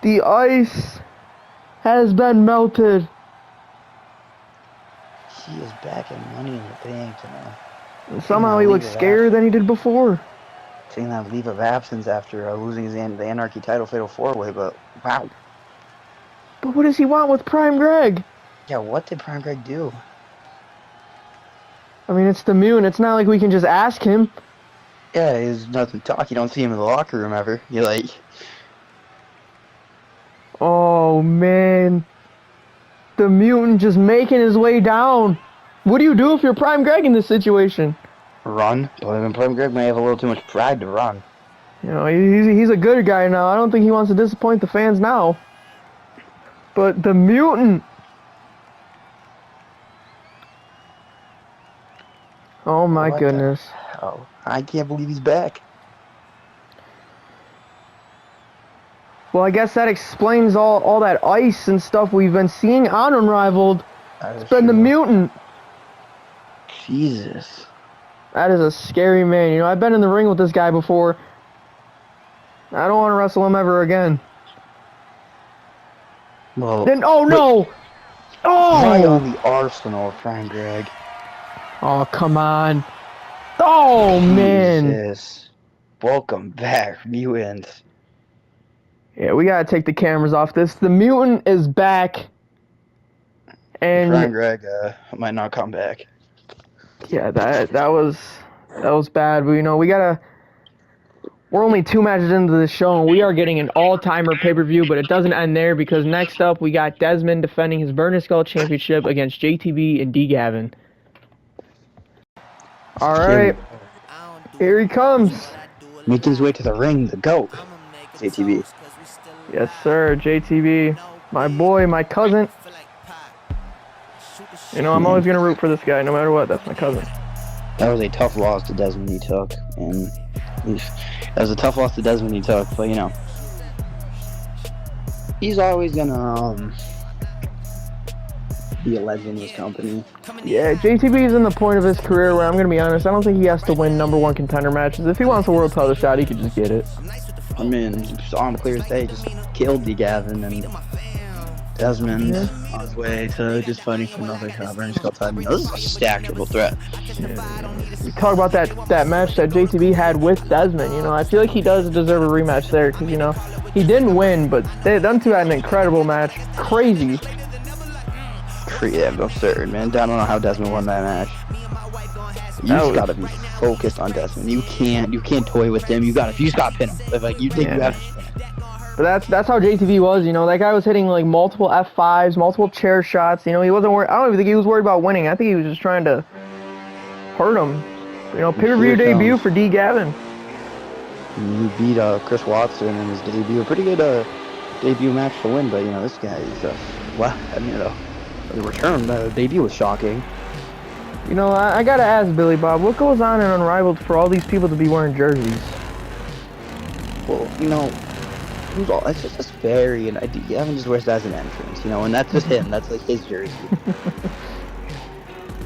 S1: The ice has been melted.
S4: He is back in Money in the Bank, you know.
S1: And somehow he looks scarier than he did before.
S4: Taking that leave of absence after losing the Anarchy title Fatal 4-Way, but wow.
S1: But what does he want with Prime Greg?
S4: Yeah, what did Prime Greg do?
S1: I mean, it's the mutant. It's not like we can just ask him.
S4: Yeah, there's nothing to talk. You don't see him in the locker room ever. You're like...
S1: Oh, man. The mutant just making his way down. What do you do if you're Prime Greg in this situation?
S4: Run? But I mean, Prime Greg may have a little too much pride to run.
S1: You know, he's a good guy now. I don't think he wants to disappoint the fans now. But the mutant... Oh, my goodness.
S4: Oh, I can't believe he's back.
S1: Well, I guess that explains all that ice and stuff we've been seeing on Unrivaled. It's been the mutant.
S4: Jesus.
S1: That is a scary man. You know, I've been in the ring with this guy before. I don't want to wrestle him ever again.
S4: Well,
S1: Then, oh no!
S4: Right
S1: Oh!
S4: on the arsenal of Prime Greg.
S1: Oh, come on. Oh, man.
S4: Jesus. Welcome back, mutant.
S1: Yeah, we gotta take the cameras off this. The mutant is back. And
S4: Prime Greg might not come back.
S1: yeah, that was bad. But you know, we're only 2 matches into this show, and we are getting an all-timer pay-per-view, but it doesn't end there because next up we got Desmond defending his Burning Skull Championship against JTB and D. Gavin. Alright, here he comes.
S4: Making his way to the ring, the GOAT. JTB.
S1: Yes, sir, JTB. My boy, my cousin. You know, I'm always going to root for this guy, no matter what. That's my cousin.
S4: That was a tough loss to Desmond he took, and that was a tough loss to Desmond he took, but you know, he's always gonna be a legend in his company.
S1: Yeah, JTB is in the point of his career where I'm going to be honest, I don't think he has to win #1 contender matches. If he wants a world title shot, he could just get it.
S4: I mean, just on clear as day, just killed D. Gavin, and Desmond on his way to just fighting for another Burning Skull title. You know, this is a stacked triple threat.
S1: You talk about that match that JTB had with Desmond, you know, I feel like he does deserve a rematch there, because, you know, he didn't win, but them two had an incredible match. Crazy.
S4: Yeah, absurd, man. I don't know how Desmond won that match. You just gotta be focused on Desmond. You can't toy with him. You just gotta pin him. Like, you think you have to pin him.
S1: But that's how JTB was, you know. That guy was hitting like multiple F5s, multiple chair shots. You know, he wasn't worried. I don't even think he was worried about winning. I think he was just trying to hurt him. You know, pay-per-view debut for D. Gavin.
S4: He beat Chris Watson in his debut. A pretty good debut match to win, but you know, this guy is wow. I mean, the return debut was shocking.
S1: You know, I gotta ask Billy Bob, what goes on in Unrivaled for all these people to be wearing jerseys?
S4: Well, you know, it's just very, and Gavin just wears that as an entrance, you know, and that's just him. That's like his jersey.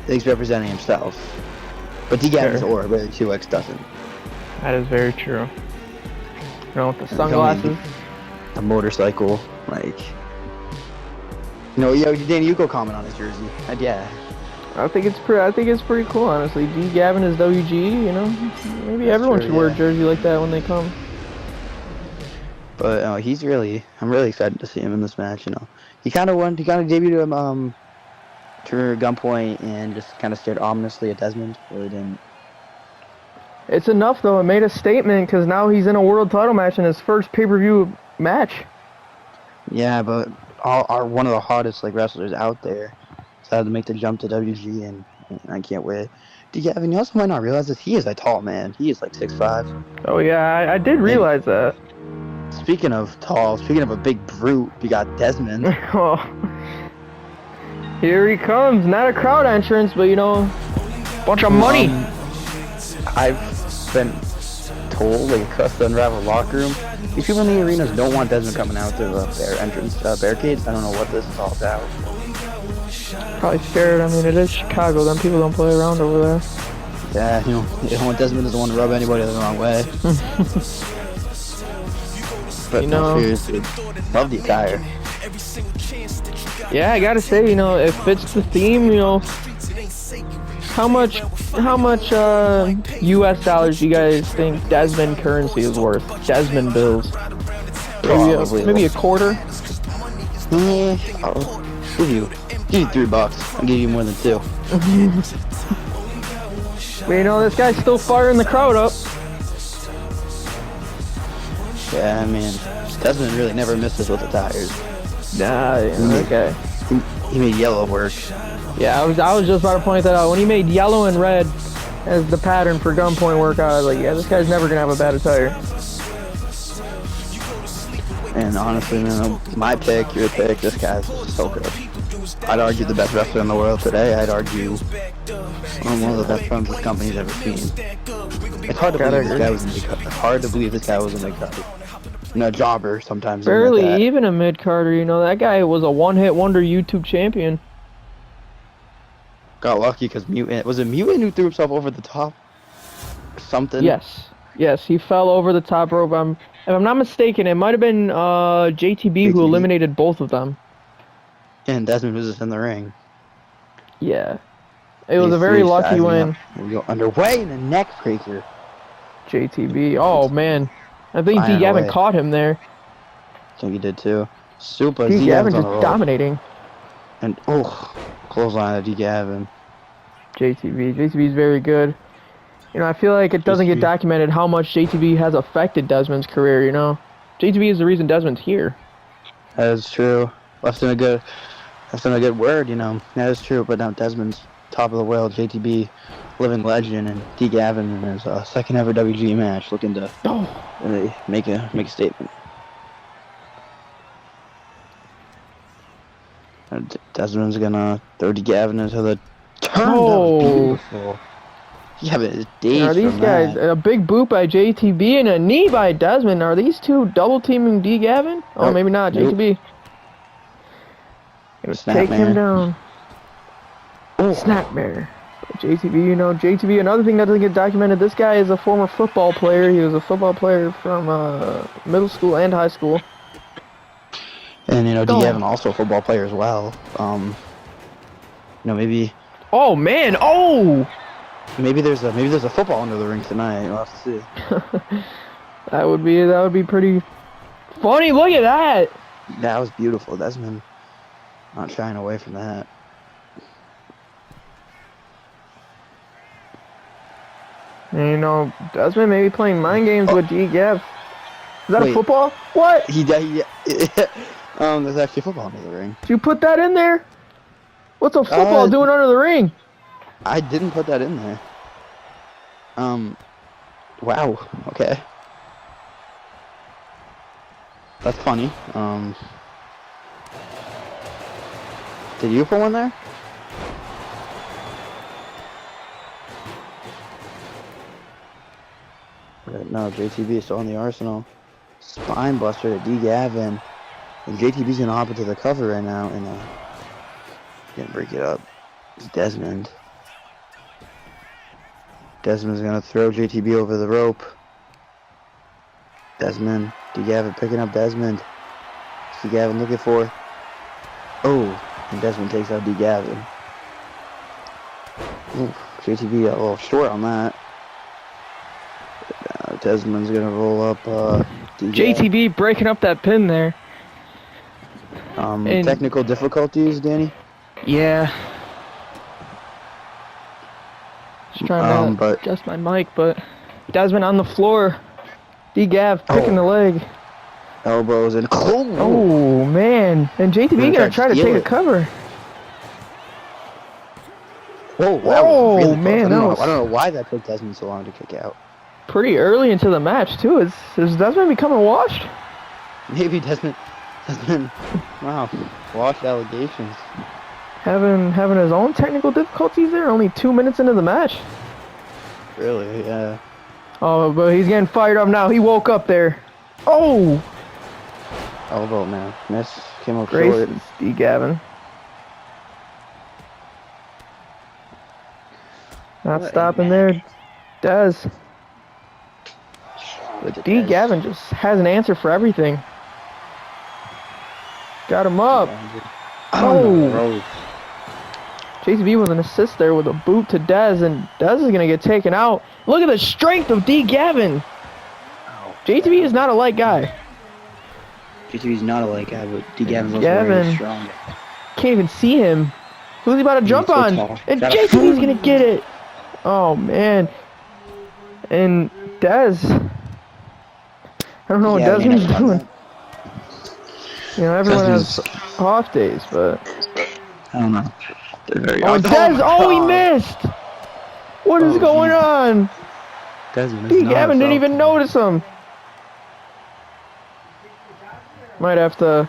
S4: He's representing himself. But D. Gavin's aura, where 2X doesn't.
S1: That is very true. You know, with the sunglasses.
S4: The motorcycle, like, No, yo, Danny, you go comment on his jersey. Yeah.
S1: I think it's pretty cool, honestly. D. Gavin is WGE, you know. Maybe
S4: That's
S1: everyone
S4: true,
S1: should wear a
S4: yeah.
S1: jersey like that when they come.
S4: But I'm really excited to see him in this match. You know, he kind of debuted him to gunpoint and just kind of stared ominously at Desmond. Really didn't.
S1: It's enough though. It made a statement because now he's in a world title match in his first pay-per-view match.
S4: Yeah, but are one of the hottest like wrestlers out there. So I had to make the jump to WG, and I can't wait. Gavin, you also might not realize this. He is a tall man. He is like 6'5".
S1: Oh yeah, I did realize that.
S4: Speaking of tall, speaking of a big brute, you got Desmond.
S1: Oh, here he comes. Not a crowd entrance, but you know, bunch of money.
S4: I've been told, like across the Unravel locker room, these people in the arenas don't want Desmond coming out to their entrance barricades. I don't know what this is all about.
S1: Probably scared. I mean, it is Chicago. Them people don't play around over there.
S4: Yeah, you know, they don't want Desmond is the one to rub anybody the wrong way. But
S1: You
S4: no,
S1: know,
S4: seriously, love the attire.
S1: yeah, I gotta say, you know, it fits the theme. You know, how much U.S. dollars do you guys think Desmond currency is worth? Desmond bills. Maybe a quarter.
S4: Yeah, I'll give you $3. I'll give you more than 2.
S1: But you know, this guy's still firing the crowd up.
S4: Yeah, I mean, Desmond really never misses with the tires.
S1: Nah, yeah, okay.
S4: He made yellow work.
S1: Yeah, I was just about to point that out. When he made yellow and red as the pattern for gunpoint work, I was like, yeah, this guy's never gonna have a bad attire.
S4: And honestly, man, my pick, your pick, this guy's so good. I'd argue the best wrestler in the world today. I'd argue one of the best films this company's ever seen. It's hard to believe this guy was in the cut. Hard to believe this guy was in the cut. You know, jobber sometimes.
S1: Barely even a mid-carder, you know. That guy was a one-hit wonder YouTube champion.
S4: Got lucky because Mutant. Was it Mutant who threw himself over the top? Or something?
S1: Yes, he fell over the top rope. If I'm not mistaken, it might have been JTB who eliminated both of them.
S4: And Desmond was just in the ring.
S1: Yeah. It was a very lucky win.
S4: We go underway in the neck breaker.
S1: JTB. Oh, man. I think D. Gavin caught him there.
S4: I think he did too. Super
S1: D. Gavin just dominating.
S4: And, clothesline of D. Gavin.
S1: JTB's very good. You know, I feel like it doesn't get documented how much JTB has affected Desmond's career, you know. JTB is the reason Desmond's here.
S4: That is true. Left in a good word, you know. That is true, but now Desmond's top of the world, JTB, living legend, and D. Gavin in his second ever WGE match, looking to make a statement. Desmond's gonna throw D. Gavin into the turn.
S1: Oh,
S4: beautiful. Yeah, but it's days
S1: are these guys a big boot by JTB and a knee by Desmond? Are these two double teaming D. Gavin? Oh, maybe not. JTB. Gonna take him down. Snapmare. JTB, you know, JTB, another thing that doesn't get documented, this guy is a former football player. He was a football player from middle school and high school.
S4: And, you know, D. Gavin also a football player as well. You know, maybe...
S1: Oh, man! Oh!
S4: Maybe there's a football under the ring tonight. We'll have to see.
S1: that would be pretty funny. Look at that!
S4: That was beautiful. Desmond not shying away from that.
S1: And, you know, Desmond may be playing mind games with D. Gav. Is that a football? What?
S4: There's actually football under the ring.
S1: Did you put that in there? What's a football doing under the ring?
S4: I didn't put that in there. Wow. Okay. That's funny. Did you put one there? No, JTB is still in the arsenal. Spine buster to D. Gavin. And JTB's gonna hop into the cover right now and gonna break it up. It's Desmond. Desmond's gonna throw JTB over the rope. Desmond. D. Gavin picking up Desmond. D. Gavin looking for. Oh. And Desmond takes out D. Gavin. Ooh, JTV got a little short on that. Desmond's gonna roll up D.
S1: JTB breaking up that pin there. And-
S4: Technical difficulties, Danny?
S1: Yeah. Just trying to
S4: but-
S1: adjust my mic, but Desmond on the floor. D-Gav picking the leg.
S4: Elbows and
S1: Oh, man. And JTB gonna try to take a cover.
S4: Whoa, that
S1: Whoa,
S4: was really close.
S1: man,
S4: I
S1: that was-
S4: don't know why that took Desmond so long to kick out.
S1: Pretty early into the match, too. Is Desmond becoming washed?
S4: Maybe Desmond, wow, washed allegations.
S1: Having his own technical difficulties there, only 2 minutes into the match.
S4: Really, yeah.
S1: Oh, but he's getting fired up now. He woke up there. Oh!
S4: Elbow, man. Miss came up
S1: Grace
S4: short.
S1: and D. Gavin. Not
S4: What a
S1: stopping
S4: match.
S1: there. Does. But D. Gavin just has an answer for everything. Got him up. Oh!
S4: Rose.
S1: JCB with an assist there with a boot to Dez, and Dez is going to get taken out. Look at the strength of D. Gavin. JTB is not a light guy.
S4: GTV's not a light guy, but D. Gavin's also
S1: Gavin.
S4: very strong.
S1: Can't even see him. Who's he about to jump
S4: so
S1: on?
S4: tall.
S1: And
S4: Got a-
S1: JTB's going to get it. Oh, man. And Dez. I don't know what
S4: Yeah, we
S1: Desmond's
S4: never done
S1: doing.
S4: that.
S1: You know, everyone has
S4: Desmond's-
S1: off days, but...
S4: I don't know. They're very
S1: Oh, Dez!
S4: my
S1: Oh, he
S4: God.
S1: missed! What is
S4: Oh,
S1: going on?
S4: Desmond
S1: D.
S4: is not
S1: Gavin didn't
S4: himself.
S1: even notice him. Might have to...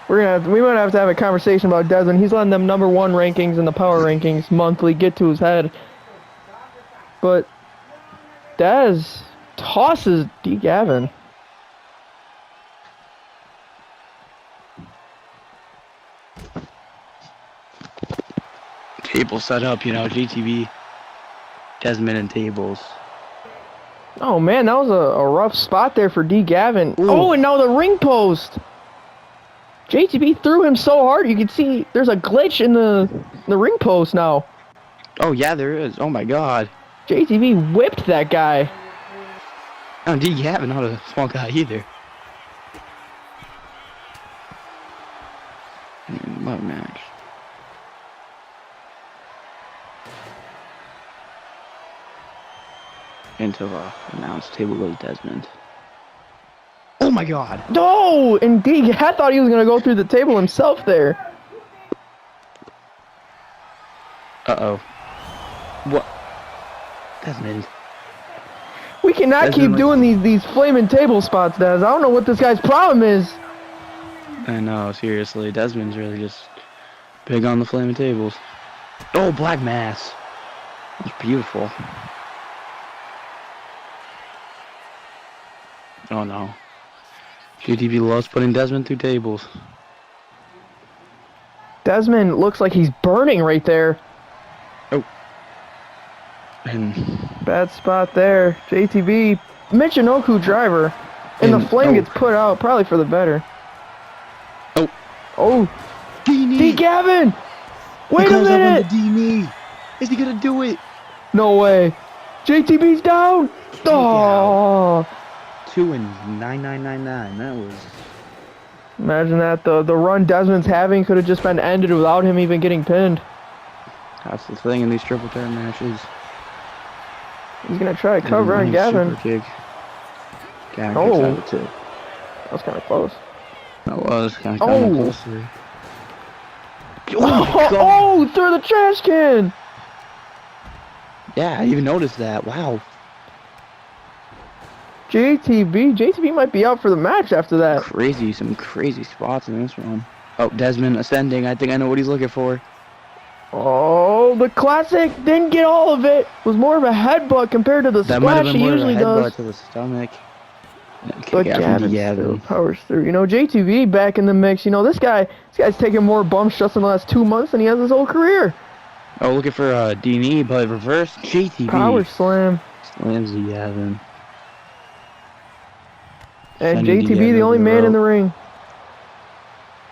S1: We might have to have a conversation about Desmond. He's letting them #1 rankings in the power rankings monthly get to his head. But Dez tosses D. Gavin.
S4: Table set up, you know, GTV, Desmond and tables.
S1: Oh man, that was a rough spot there for D. Gavin.
S4: Ooh.
S1: Oh, and now the ring post. JTB threw him so hard you can see there's a glitch in the ring post now.
S4: Oh yeah, there is. Oh my God.
S1: JTB whipped that guy.
S4: Oh, D. Gavin, not a small guy either. What match? Into announced table goes Desmond. Oh my God!
S1: No, and D. I thought he was gonna go through the table himself there.
S4: Uh-oh. What? Desmond.
S1: We cannot
S4: Desmond
S1: keep doing these flaming table spots, Dez. I don't know what this guy's problem is.
S4: I know, seriously. Desmond's really just big on the flaming tables. Oh, black mass. That's beautiful. Oh no. GTV loves putting Desmond through tables.
S1: Desmond looks like he's burning right there.
S4: Oh. And
S1: Bad spot there. JTB, Michinoku driver. And the
S4: And-
S1: flame
S4: oh.
S1: gets put out, probably for the better.
S4: Oh.
S1: Oh,
S4: D-knee!
S1: D. Gavin!
S4: He
S1: Wait a
S4: goes up on
S1: minute!
S4: the D-knee! Is he gonna do it?
S1: No way. JTB's down! Oh!
S4: 2 and 9999. That was...
S1: Imagine that. The run Desmond's having could have just been ended without him even getting pinned.
S4: That's the thing in these triple threat matches.
S1: He's going to try to cover on
S4: Super
S1: Gavin.
S4: kick. Gavin
S1: Oh.
S4: kicks out of it too.
S1: That was kind of close.
S4: That was kind of
S1: Oh.
S4: closer.
S1: Oh, through the trash can!
S4: Yeah, I even noticed that. Wow.
S1: JTB might be out for the match after that.
S4: Crazy, some crazy spots in this one. Oh, Desmond ascending. I think I know what he's looking for.
S1: Oh, the classic didn't get all of it. Was more of a headbutt compared to the
S4: That might have
S1: splash
S4: been
S1: he
S4: more of a
S1: usually
S4: headbutt
S1: does.
S4: to the stomach.
S1: But
S4: Kick out from
S1: Gavin
S4: Gavin.
S1: still powers through. You know, JTB back in the mix. You know, this guy's taking more bump shots in the last 2 months than he has his whole career.
S4: Oh, looking for D-knee, but reverse GTB.
S1: Power slam.
S4: Slams the Gavin.
S1: And
S4: Sending
S1: JTB,
S4: Gavin
S1: the
S4: over
S1: only
S4: the
S1: man in
S4: rope.
S1: the ring.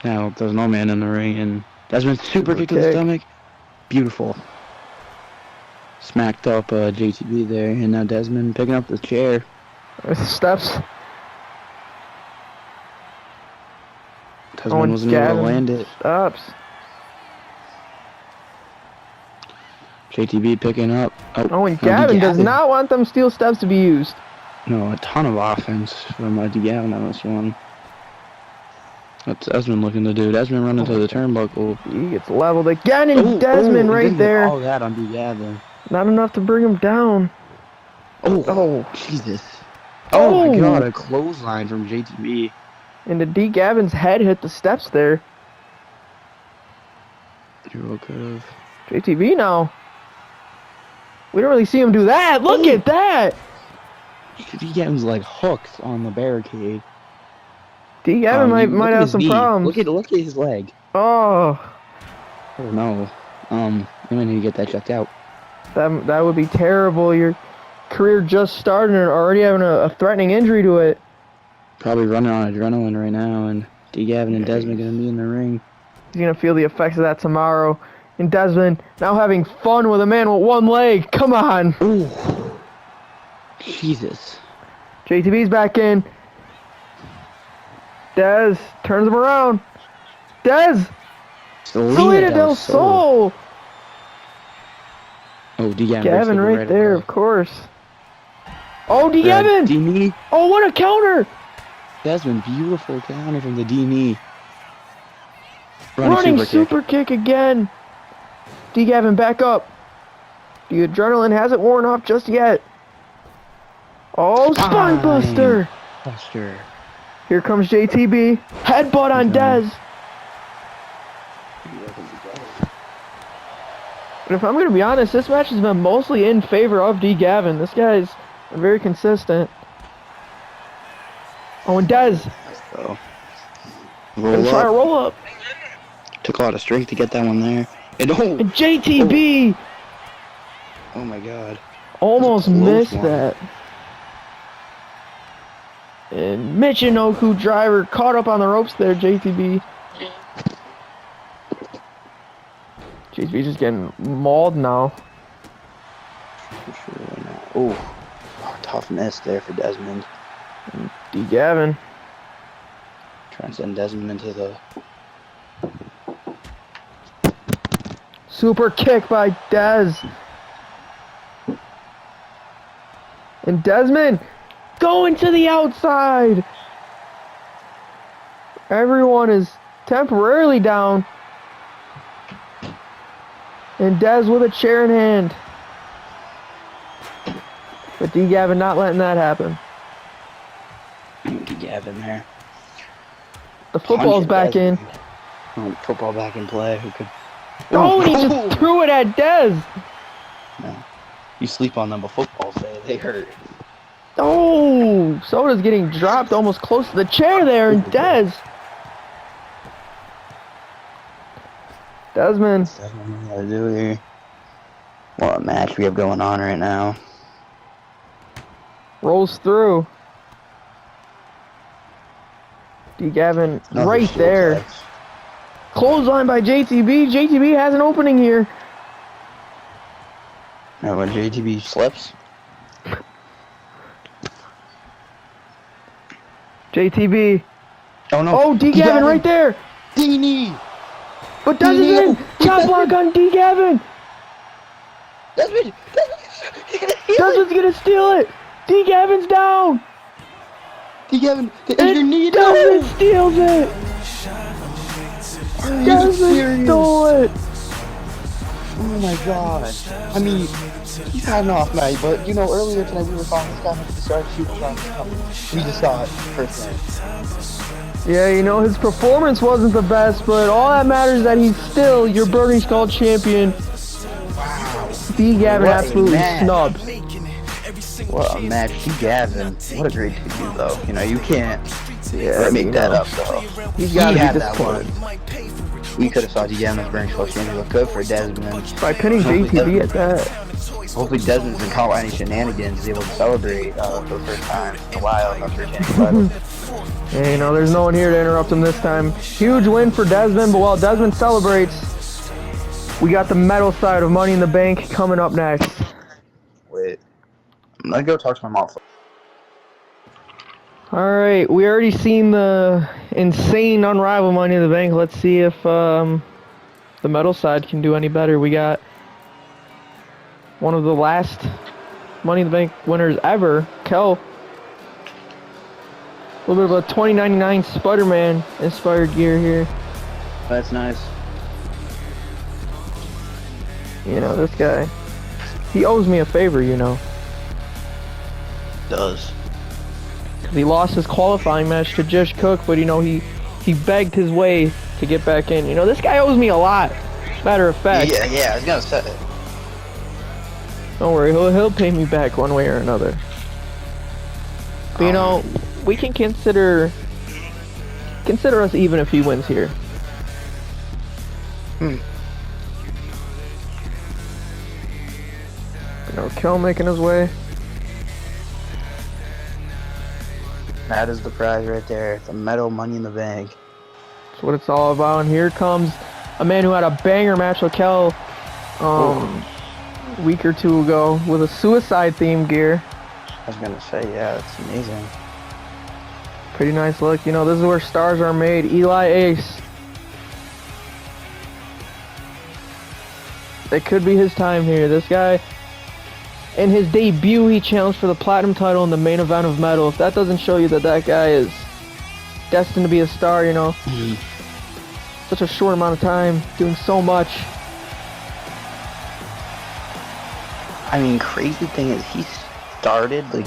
S4: Now, there's no man in the ring, and Desmond super kick to the
S1: kick.
S4: stomach. Beautiful. Smacked up JTB there, and now Desmond picking up the chair.
S1: Steps.
S4: Desmond wasn't able to land it.
S1: Stops.
S4: JTB picking up.
S1: Oh, and Gavin does not want them steel steps to be used.
S4: No, a ton of offense from Gavin on this one. What's Desmond looking to do? Desmond running to the turnbuckle.
S1: He gets leveled again, and Desmond right there.
S4: All that on Gavin.
S1: Not enough to bring him down.
S4: Oh, Jesus. Oh my God, a clothesline from JTB.
S1: And the Gavin's head hit the steps there.
S4: Hero could have.
S1: JTB now. We don't really see him do that. Look at that.
S4: Gavin's like hooked on the barricade.
S1: Gavin might have some problems.
S4: Look at his leg.
S1: Oh
S4: no. We might need to get that checked out.
S1: That would be terrible. Your career just started and already having a threatening injury to it.
S4: Probably running on adrenaline right now, and Gavin and Desmond gonna be in the ring.
S1: He's gonna feel the effects of that tomorrow. And Desmond now having fun with a man with one leg. Come on.
S4: Ooh. Jesus.
S1: JTB's back in. Dez turns him around. Dez. Salida del Sol.
S4: Oh,
S1: Gavin right there, of course. Oh, Gavin. Oh, what a counter.
S4: Desmond, beautiful counter from the D-knee.
S1: Running super kick again. Gavin back up. The adrenaline hasn't worn off just yet. Oh, spine buster. Here comes JTB. Headbutt on Dez. And if I'm going to be honest, this match has been mostly in favor of Gavin. This guy's very consistent. Oh, and Dez. Gonna try to roll up.
S4: Took a lot of strength to get that one there. And
S1: JTB.
S4: Oh my God.
S1: Almost missed that. And Michinoku driver caught up on the ropes there, JTB. JTB just getting mauled now.
S4: Oh, tough miss there for Desmond.
S1: And Gavin.
S4: Trying to send Desmond into the...
S1: Super kick by Dez. And Desmond going to the outside. Everyone is temporarily down. And Dez with a chair in hand. But Gavin not letting that happen.
S4: Gavin there.
S1: The football's back in.
S4: Oh, football back in play. Who could...
S1: Oh, and he just threw it at Dez.
S4: No. You sleep on them, but footballs, they hurt.
S1: Oh, Soda's getting dropped almost close to the chair there, and Dez. Desmond.
S4: What to do here. What a match we have going on right now.
S1: Rolls through. Gavin right there. Clothesline by JTB. JTB has an opening here.
S4: Now when JTB slips.
S1: JTB.
S4: Oh no.
S1: Oh, Gavin right there.
S4: D-knee.
S1: But Dez is in. Chop block on Gavin. Desmond's gonna steal it. Gavin's down.
S4: Gavin, is your knee down?
S1: Desmond steals it. Desmond stole it.
S4: Oh my God. I mean, he's had an off night, but you know, earlier tonight we were calling this guy to start shooting shots coming. We just saw it firsthand.
S1: Yeah, you know, his performance wasn't the best, but all that matters is that he's still your Burning Skull champion.
S4: Wow.
S1: Gavin absolutely snubbed.
S4: What a match. Gavin. What a great debut, though. You know, you can't make that up, though.
S1: He's got to be
S4: that
S1: disappointed.
S4: We could have saw Gavin's Burning Skull champion look good for Desmond.
S1: By pinning JTB at that.
S4: Hopefully Desmond's been caught any shenanigans, is able to celebrate for the first time in a while in the retaining title.
S1: Yeah, you know, there's no one here to interrupt him this time. Huge win for Desmond, but while Desmond celebrates, we got the metal side of Money in the Bank coming up next.
S4: Wait. I'm gonna go talk to my mom.
S1: Alright, we already seen the insane, unrivaled Money in the Bank. Let's see if the metal side can do any better. We got one of the last Money in the Bank winners ever, Kel. A little bit of a 2099 Spider-Man inspired gear here.
S4: That's nice.
S1: You know, this guy, he owes me a favor, you know.
S4: Does.
S1: Because he lost his qualifying match to Jish Cook, but, you know, he begged his way to get back in. You know, this guy owes me a lot, matter of fact.
S4: Yeah, I was gonna say it.
S1: Don't worry, he'll pay me back one way or another. But, you know, we can consider us even if he wins here. You know, Kel making his way.
S4: That is the prize right there. The metal Money in the Bank.
S1: That's what it's all about. And here comes a man who had a banger match with Kel a week or two ago with a suicide themed gear.
S4: I was gonna say, yeah, it's amazing.
S1: Pretty nice look. You know, this is where stars are made. Eli Ace. It could be his time here. This guy, in his debut, he challenged for the Platinum title in the main event of Metal. If that doesn't show you that that guy is destined to be a star, you know. Such a short amount of time, doing so much.
S4: I mean, crazy thing is he started like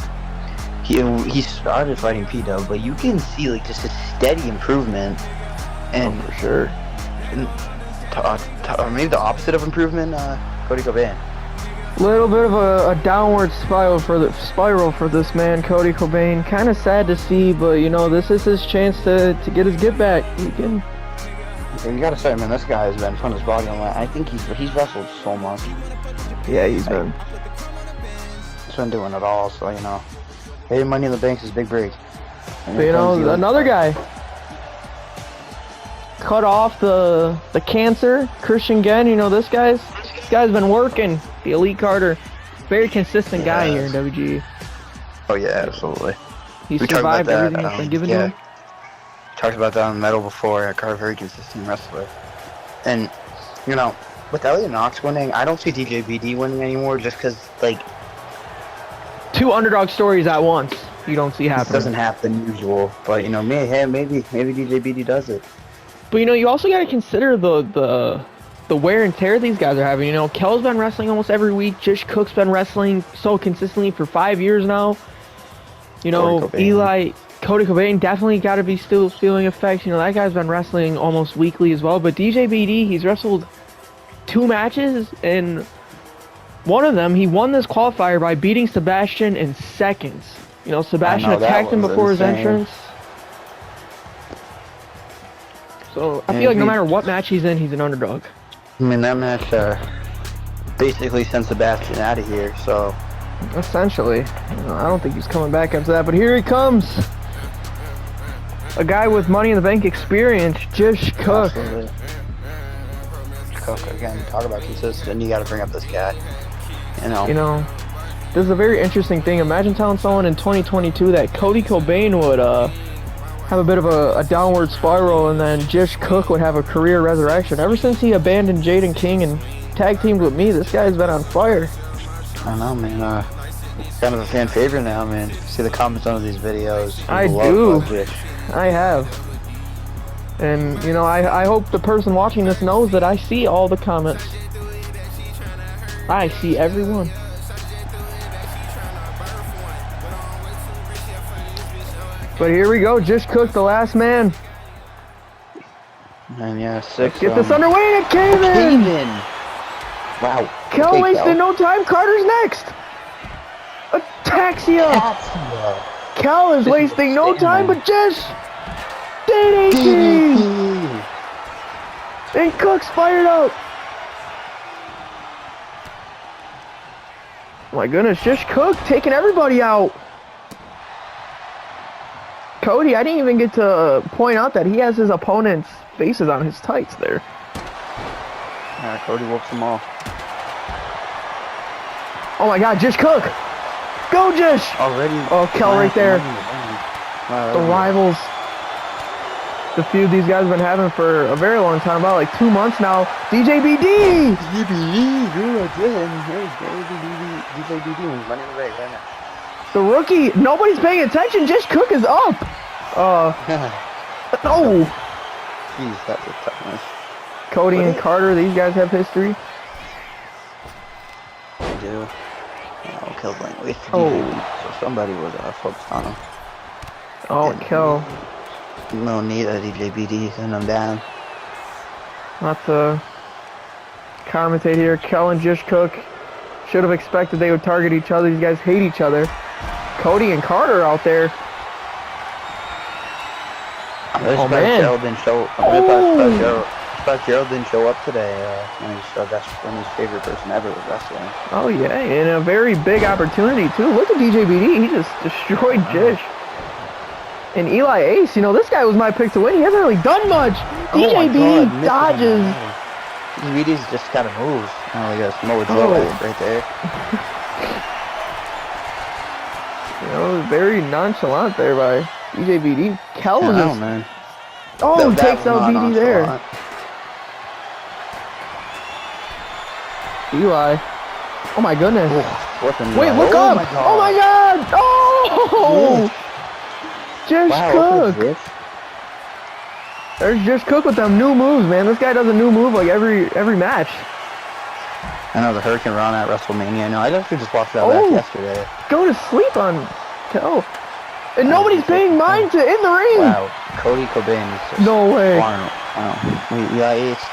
S4: he started fighting P-Dub, but you can see like just a steady improvement, and
S1: For sure.
S4: or maybe the opposite of improvement. Cody Cobain.
S1: Little bit of a downward spiral for this man, Cody Cobain. Kind of sad to see, but you know, this is his chance to get his get back. He can.
S4: You gotta say, man, this guy has been putting his body on that. I think he's wrestled so much.
S1: Yeah, he's been
S4: doing it all. So you know, hey, Money in the Bank's his big break. And
S1: But you know, another guy cut off the cancer, Christian Genn. You know, this guy's been working. The Elite Carter, very consistent guy here in WGE.
S4: Oh yeah, absolutely.
S1: He survived everything that's been given to him.
S4: Talked about that on Metal before. Carter, very consistent wrestler. And you know, with Elliot Knox winning, I don't see DJ BD winning anymore, just because like
S1: Two underdog stories at once. You don't see
S4: this
S1: happening.
S4: doesn't happen usual. But you know, maybe DJ BD does it.
S1: But you know, you also got to consider the wear and tear these guys are having. You know, Kel's been wrestling almost every week. Jish Cook's been wrestling so consistently for 5 years now. You know, Cody Cobain definitely got to be still feeling effects. You know, that guy's been wrestling almost weekly as well. But DJ BD, he's wrestled 2 matches, and one of them, he won this qualifier by beating Sebastian in seconds. You know, Sebastian attacked him before his entrance. So, I feel like no matter what match he's in, he's an underdog.
S4: I mean, that match basically sent Sebastian out of here, so...
S1: Essentially. You know, I don't think he's coming back after that, but here he comes! A guy with Money in the Bank experience, Jish Cook.
S4: Absolutely. Cook, again, talk about consistent, you gotta bring up this guy. You know,
S1: this is a very interesting thing. Imagine telling someone in 2022 that Cody Cobain would have a bit of a downward spiral, and then Jish Cook would have a career resurrection. Ever since he abandoned Jaden King and tag teamed with me, this guy's been on fire.
S4: I know, man. Kind of a fan favorite now, man. See the comments on these videos.
S1: I do. I have. And, you know, I hope the person watching this knows that I see all the comments. I see everyone. But here we go, Jish Cook, the last man.
S4: And yeah, 6.
S1: Let's get this underway, and it came in!
S4: Wow.
S1: Kel wasted no time, Carter's next! Ataxia! Kel is wasting no time, but Jish! DDT! And Cook's fired up! My goodness, just Cook taking everybody out. Cody, I didn't even get to point out that he has his opponent's faces on his tights there.
S4: Yeah, Cody whoops them all.
S1: Oh my God, Jish Cook! Go Jish!
S4: Already.
S1: Oh, Kel right there.
S4: Wow,
S1: The rivals. The feud these guys have been having for a very long time, about like 2 months now. DJBD!
S4: DJBD wins Money in the Bank right now.
S1: The rookie, nobody's paying attention. Jish Cook is up. No.
S4: Jeez, that's a tough one.
S1: Cody and Carter, these guys have history.
S4: They do. Oh, Kel's laying away.
S1: Oh.
S4: So somebody was focused on him.
S1: Oh, Kel.
S4: No need of DJBD send them down.
S1: Not to commentate here. Kel and Jish Cook should have expected they would target each other. These guys hate each other. Cody and Carter out there.
S4: Oh man! Gerald didn't show. Gerald didn't show up today. That's when his favorite person ever was wrestling.
S1: Oh yeah, and a very big opportunity too. Look at DJBD. He just destroyed Jish. And Eli Ace, you know, this guy was my pick to win. He hasn't really done much. DJBD dodges.
S4: DJBD's just got to move. Oh, he got a Samoa Joe right there.
S1: You know, very nonchalant there by DJBD. Kel was just...
S4: man.
S1: Oh, takes out BD there. Eli. Oh my goodness. Wait, look up! Oh my God! Oh! Jish Cook. There's Jish Cook with them new moves, man. This guy does a new move like every match.
S4: I know the Hurricane Run at WrestleMania. I know. I actually just watched that back yesterday.
S1: Go to sleep on Kel. And nobody's paying mind to in the ring.
S4: Wow. Cody Cobain.
S1: No way.
S4: Wow. Wait, Eli Ace.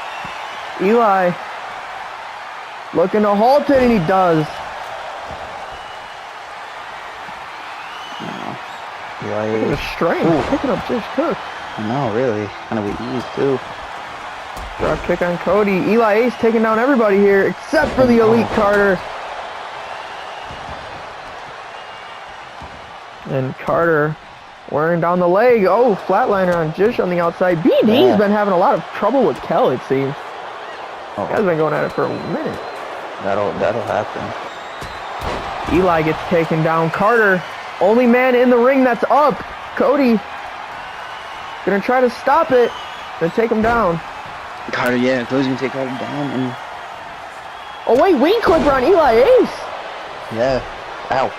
S1: Eli. Looking to halt it, and he does.
S4: Eli Ace.
S1: Strength. Picking up Jish Cook.
S4: No, really. Kind of with ease, too.
S1: Drop kick on Cody. Eli Ace taking down everybody here, except for the Elite Carter. And Carter wearing down the leg. Oh, flatliner on Jish on the outside. BD's been having a lot of trouble with Kel, it seems.
S4: Oh.
S1: Guy's been going at it for a minute.
S4: That'll happen.
S1: Eli gets taken down. Carter, only man in the ring that's up. Cody gonna try to stop it and take him down.
S4: Carter, yeah, Cody's gonna take Carter down. And...
S1: Oh wait, wing clipper on Eli Ace.
S4: Yeah. Ow.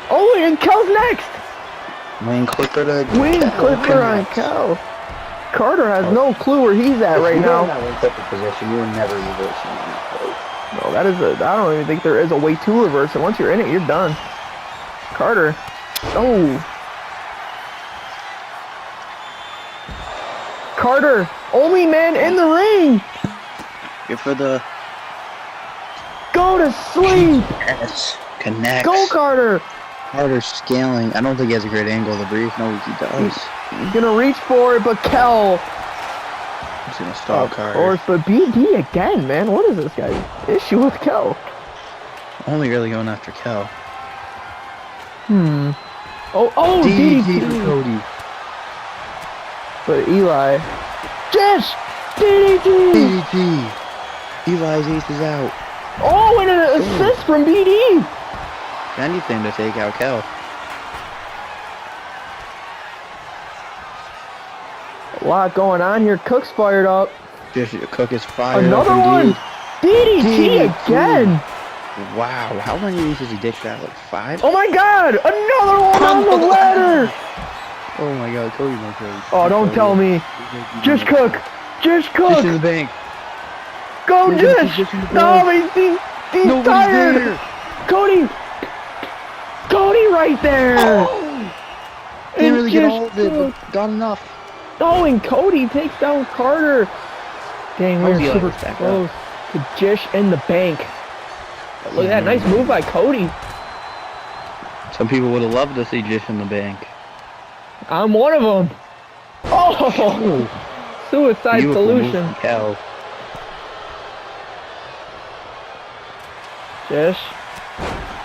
S1: Oh, and Kel's next.
S4: Wing clipper
S1: on Kel. Carter has no clue where he's at right now.
S4: In that wing clipper position, you were never reversing on that.
S1: No, that is I don't even think there is a way to reverse it. Once you're in it, you're done. Carter. Oh. Carter, only man in the ring.
S4: Good for the...
S1: Go to sleep.
S4: Yes. Connects.
S1: Go, Carter.
S4: Carter's scaling. I don't think he has a great angle of the brief. No, he does.
S1: He's gonna reach for it, but Kel.
S4: He's gonna stall Carter.
S1: Of course, but BD again, man. What is this guy's issue with Kel?
S4: Only really going after Kel.
S1: Oh, DDT
S4: for Cody.
S1: But Eli. Jish! DDT!
S4: Eli's ace is out.
S1: Oh, and an assist from BD!
S4: Anything to take out Kel.
S1: A lot going on here. Cook's fired up.
S4: Cook is fired
S1: Another
S4: up
S1: one!
S4: indeed.
S1: DDT again!
S4: Wow, how many aces he ditched out? Like 5?
S1: Oh my God! Another one on the ladder!
S4: Oh my God, Cody no Cody.
S1: Oh, don't tell me. Jish Cook! Jish Cook!
S4: Jish in the bank.
S1: Go Jish! No, but he's tired!
S4: There.
S1: Cody right there!
S4: Oh. Didn't really get all of it, but got enough.
S1: Oh, and Cody takes down Carter. Dang, we're super close to Jish in the bank. But look at that, nice move by Cody.
S4: Some people would have loved to see Jish in the bank.
S1: I'm one of them. Oh, suicide solution.
S4: Kel.
S1: Jish.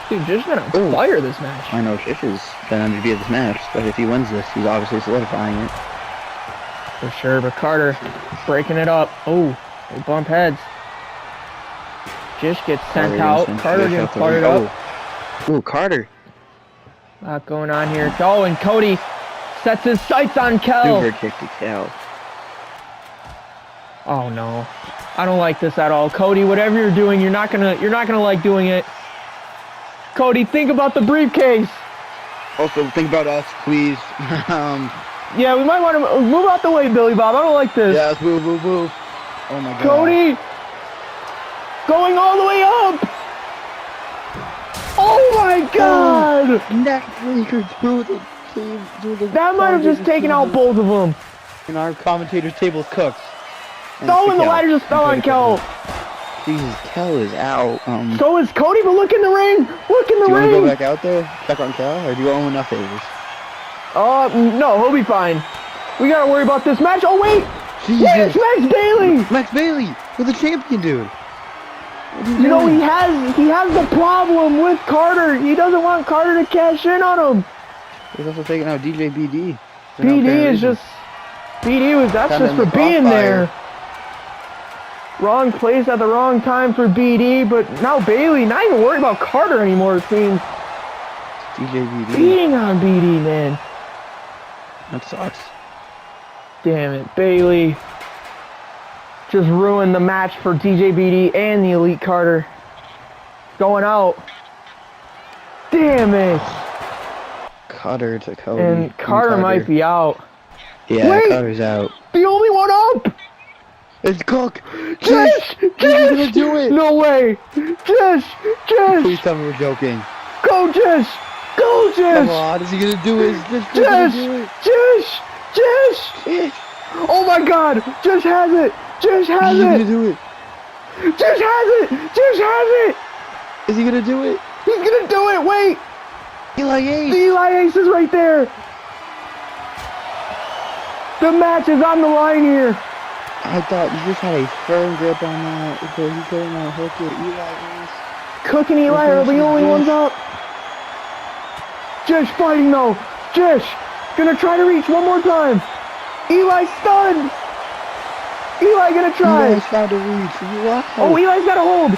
S1: Dude, Jish gonna fire this match.
S4: I know Shish has been MVP of this match, but if he wins this, he's obviously solidifying it.
S1: For sure, but Carter breaking it up. Oh, they bump heads. Jish gets sent out. Carter getting fired up.
S4: Ooh, Carter.
S1: A lot going on here. Oh, and Cody sets his sights on Kel.
S4: Super kick to Kel.
S1: Oh no, I don't like this at all. Cody, whatever you're doing, you're not gonna like doing it. Cody, think about the briefcase.
S4: Also, think about us, please.
S1: Yeah, we might want to move out the way, Billy Bob. I don't like this.
S4: Yeah, let's move. Oh my god.
S1: Cody, going all the way up. Oh my god!
S4: Neckbreaker to the
S1: That might have just taken out both of them.
S4: And our commentator's table's cooked.
S1: Oh, and the ladder just fell on Kel.
S4: Jesus, Kel is out.
S1: So is Cody, but look in the ring. Look in the
S4: do you
S1: ring.
S4: want to go back out there, check on Kel, or do you owe him enough favors?
S1: No, he'll be fine. We gotta worry about this match. Oh wait,
S4: Jesus.
S1: yeah, it's Max Bailey.
S4: Max Bailey, you're the champion, dude.
S1: You know he has the problem with Carter. He doesn't want Carter to cash in on him.
S4: He's also taking out DJ BD.
S1: That's just for being there. Wrong place at the wrong time for BD, but now Bailey, not even worried about Carter anymore, it seems.
S4: DJ BD.
S1: Beating on BD, man.
S4: That sucks.
S1: Damn it, Bailey. Just ruined the match for DJ BD and the Elite Carter. Going out. Damn it.
S4: Carter to Cody.
S1: And Carter might be out.
S4: Yeah,
S1: wait,
S4: Carter's out.
S1: The only one up!
S4: It's Cook!
S1: Jish!
S4: He's gonna do it!
S1: No way! Jish!
S4: Please tell me we're joking.
S1: Go Jish! Go Jish!
S4: Come on, is he gonna do it? Is Jish
S1: Jish!
S4: gonna do it?
S1: Jish! Jish! Oh my god! Jish has it! Jish has
S4: Is he
S1: it!
S4: gonna do it?
S1: Jish has it! Jish has it!
S4: Is he gonna do it?
S1: He's gonna do it! Wait!
S4: Eli Ace!
S1: The Eli Ace is right there! The match is on the line here!
S4: I thought you just had a firm grip on that because you couldn't hook it. Eli Ace.
S1: Cook and Eli are the only ones up. Jish fighting though. Jish gonna try to reach one more time. Eli stunned. Eli gonna try.
S4: Eli's trying to reach. Wow.
S1: Oh, Eli's got a hold.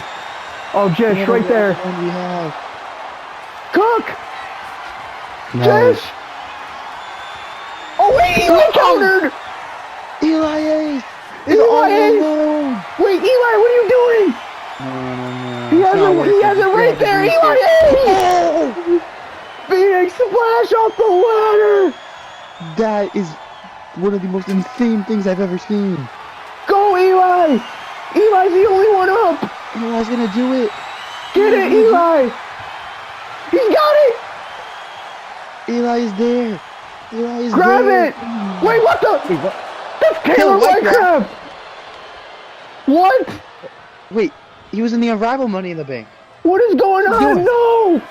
S1: Oh, Jish right there.
S4: We have.
S1: Cook.
S4: No.
S1: Jish. Oh wait, Eli countered.
S4: Eli Ace.
S1: Eli Ace. Wait, Eli, what are you doing?
S4: No.
S1: He has it right there. Eli Ace. Phoenix splash off the ladder.
S4: That is one of the most insane things I've ever seen.
S1: Go, Eli. Eli's the only one up.
S4: Eli's gonna do it.
S1: Get it, Eli. He's got it.
S4: Eli is there. Eli is
S1: Grab
S4: there.
S1: it. Wait, what the?
S4: Wait, what?
S1: That's Taylor Whitecraft. What?
S4: Wait, he was in the Unrivaled Money in the Bank.
S1: What is going on? No.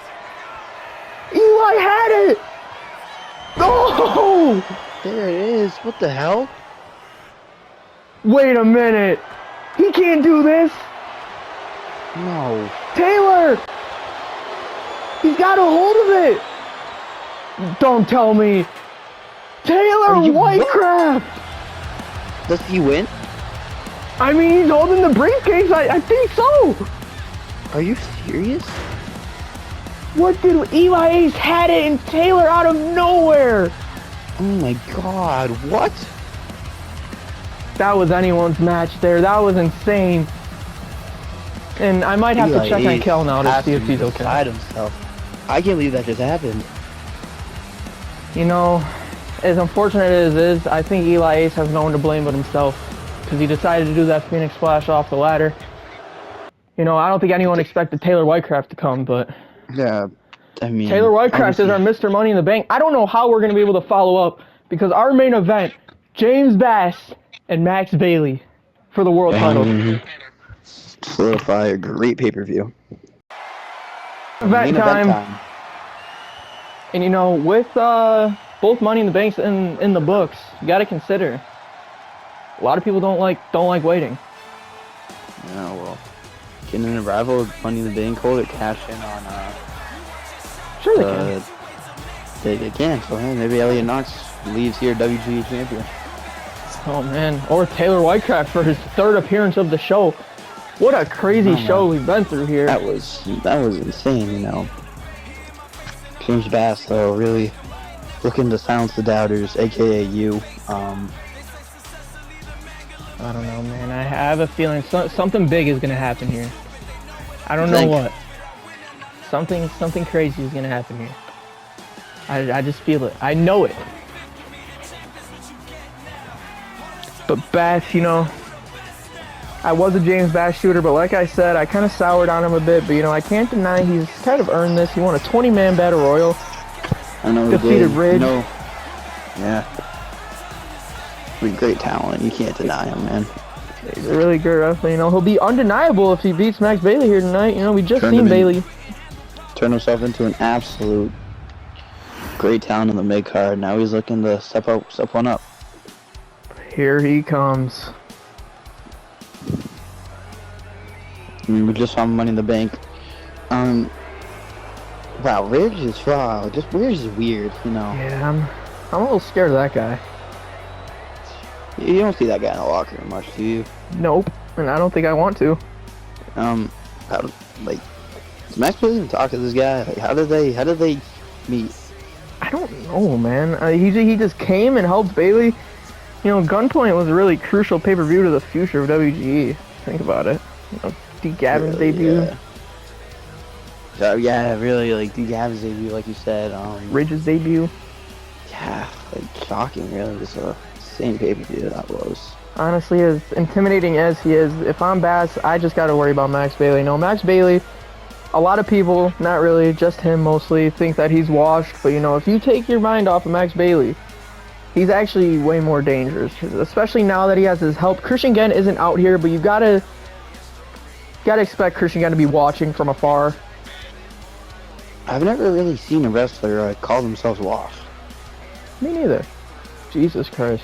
S1: Eli had it. No.
S4: There it is. What the hell?
S1: Wait a minute. He can't do this.
S4: No.
S1: Taylor. He's got a hold of it. Don't tell me. Taylor Whitecraft.
S4: Does he win?
S1: I mean, he's holding the briefcase. I think so.
S4: Are you serious?
S1: What did Eli Ace had it and Taylor out of nowhere?
S4: Oh my god, what?
S1: That was anyone's match there. That was insane. And I might have to check on Kel now to see if he's okay.
S4: Himself. I can't believe that just happened.
S1: You know, as unfortunate as it is, I think Eli Ace has no one to blame but himself. Because he decided to do that Phoenix Splash off the ladder. You know, I don't think anyone expected Taylor Whitecraft to come, but...
S4: Yeah, I mean...
S1: Taylor Whitecraft is our Mr. Money in the Bank. I don't know how we're going to be able to follow up, because our main event, James Bass and Max Bailey for the world title.
S4: Solidify a great pay-per-view.
S1: Event time. And you know, with both Money in the Banks in the books, you got to consider, a lot of people don't like waiting.
S4: Yeah, well, can an rival Money in the Bank holder cash in on
S1: Sure they can.
S4: They can. So hey, maybe Elliot Knox leaves here WGE champion.
S1: Oh man, or Taylor Whitecraft for his 3rd appearance of the show. What a crazy show we've been through here.
S4: That was insane, you know. James Bass though really looking to silence the doubters, aka you.
S1: I don't know, man. I have a feeling something big is gonna happen here. I don't know what. Something crazy is gonna happen here. I just feel it. I know it. But Bass, you know, I was a James Bass shooter, but like I said, I kind of soured on him a bit. But you know, I can't deny he's kind of earned this. He won a 20-man battle royal.
S4: I know.
S1: Defeated Ridge.
S4: You know, yeah. I mean, great talent. You can't deny him, man.
S1: He's a really good wrestler. You know, he'll be undeniable if he beats Max Bailey here tonight. You know, we just seen Bailey
S4: turn himself into an absolute great talent in the mid card. Now he's looking to step one up.
S1: Here he comes.
S4: I mean, we just saw Money in the Bank. Wow, Ridge is Ridge is weird, you know.
S1: Yeah, I'm a little scared of that guy.
S4: You don't see that guy in the locker room much, do you?
S1: Nope, and I don't think I want to.
S4: Like, does Max Bailey even talk to this guy? Like, how did they meet?
S1: I don't know, man. He just came and helped Bailey. You know, Gunpoint was a really crucial pay-per-view to the future of WGE. Think about it. You know, D. Gavin's debut.
S4: Yeah, really, like D. Gavin's debut, like you said.
S1: Ridge's debut.
S4: Yeah, like shocking, really. Just a same pay-per-view that was.
S1: Honestly, as intimidating as he is, if I'm Bass, I just got to worry about Max Bailey. No, Max Bailey, a lot of people, not really, just him mostly, think that he's washed. But, you know, if you take your mind off of Max Bailey, he's actually way more dangerous. Especially now that he has his help. Christian Genn isn't out here, but you gotta expect Christian Genn to be watching from afar.
S4: I've never really seen a wrestler call themselves washed.
S1: Me neither. Jesus Christ.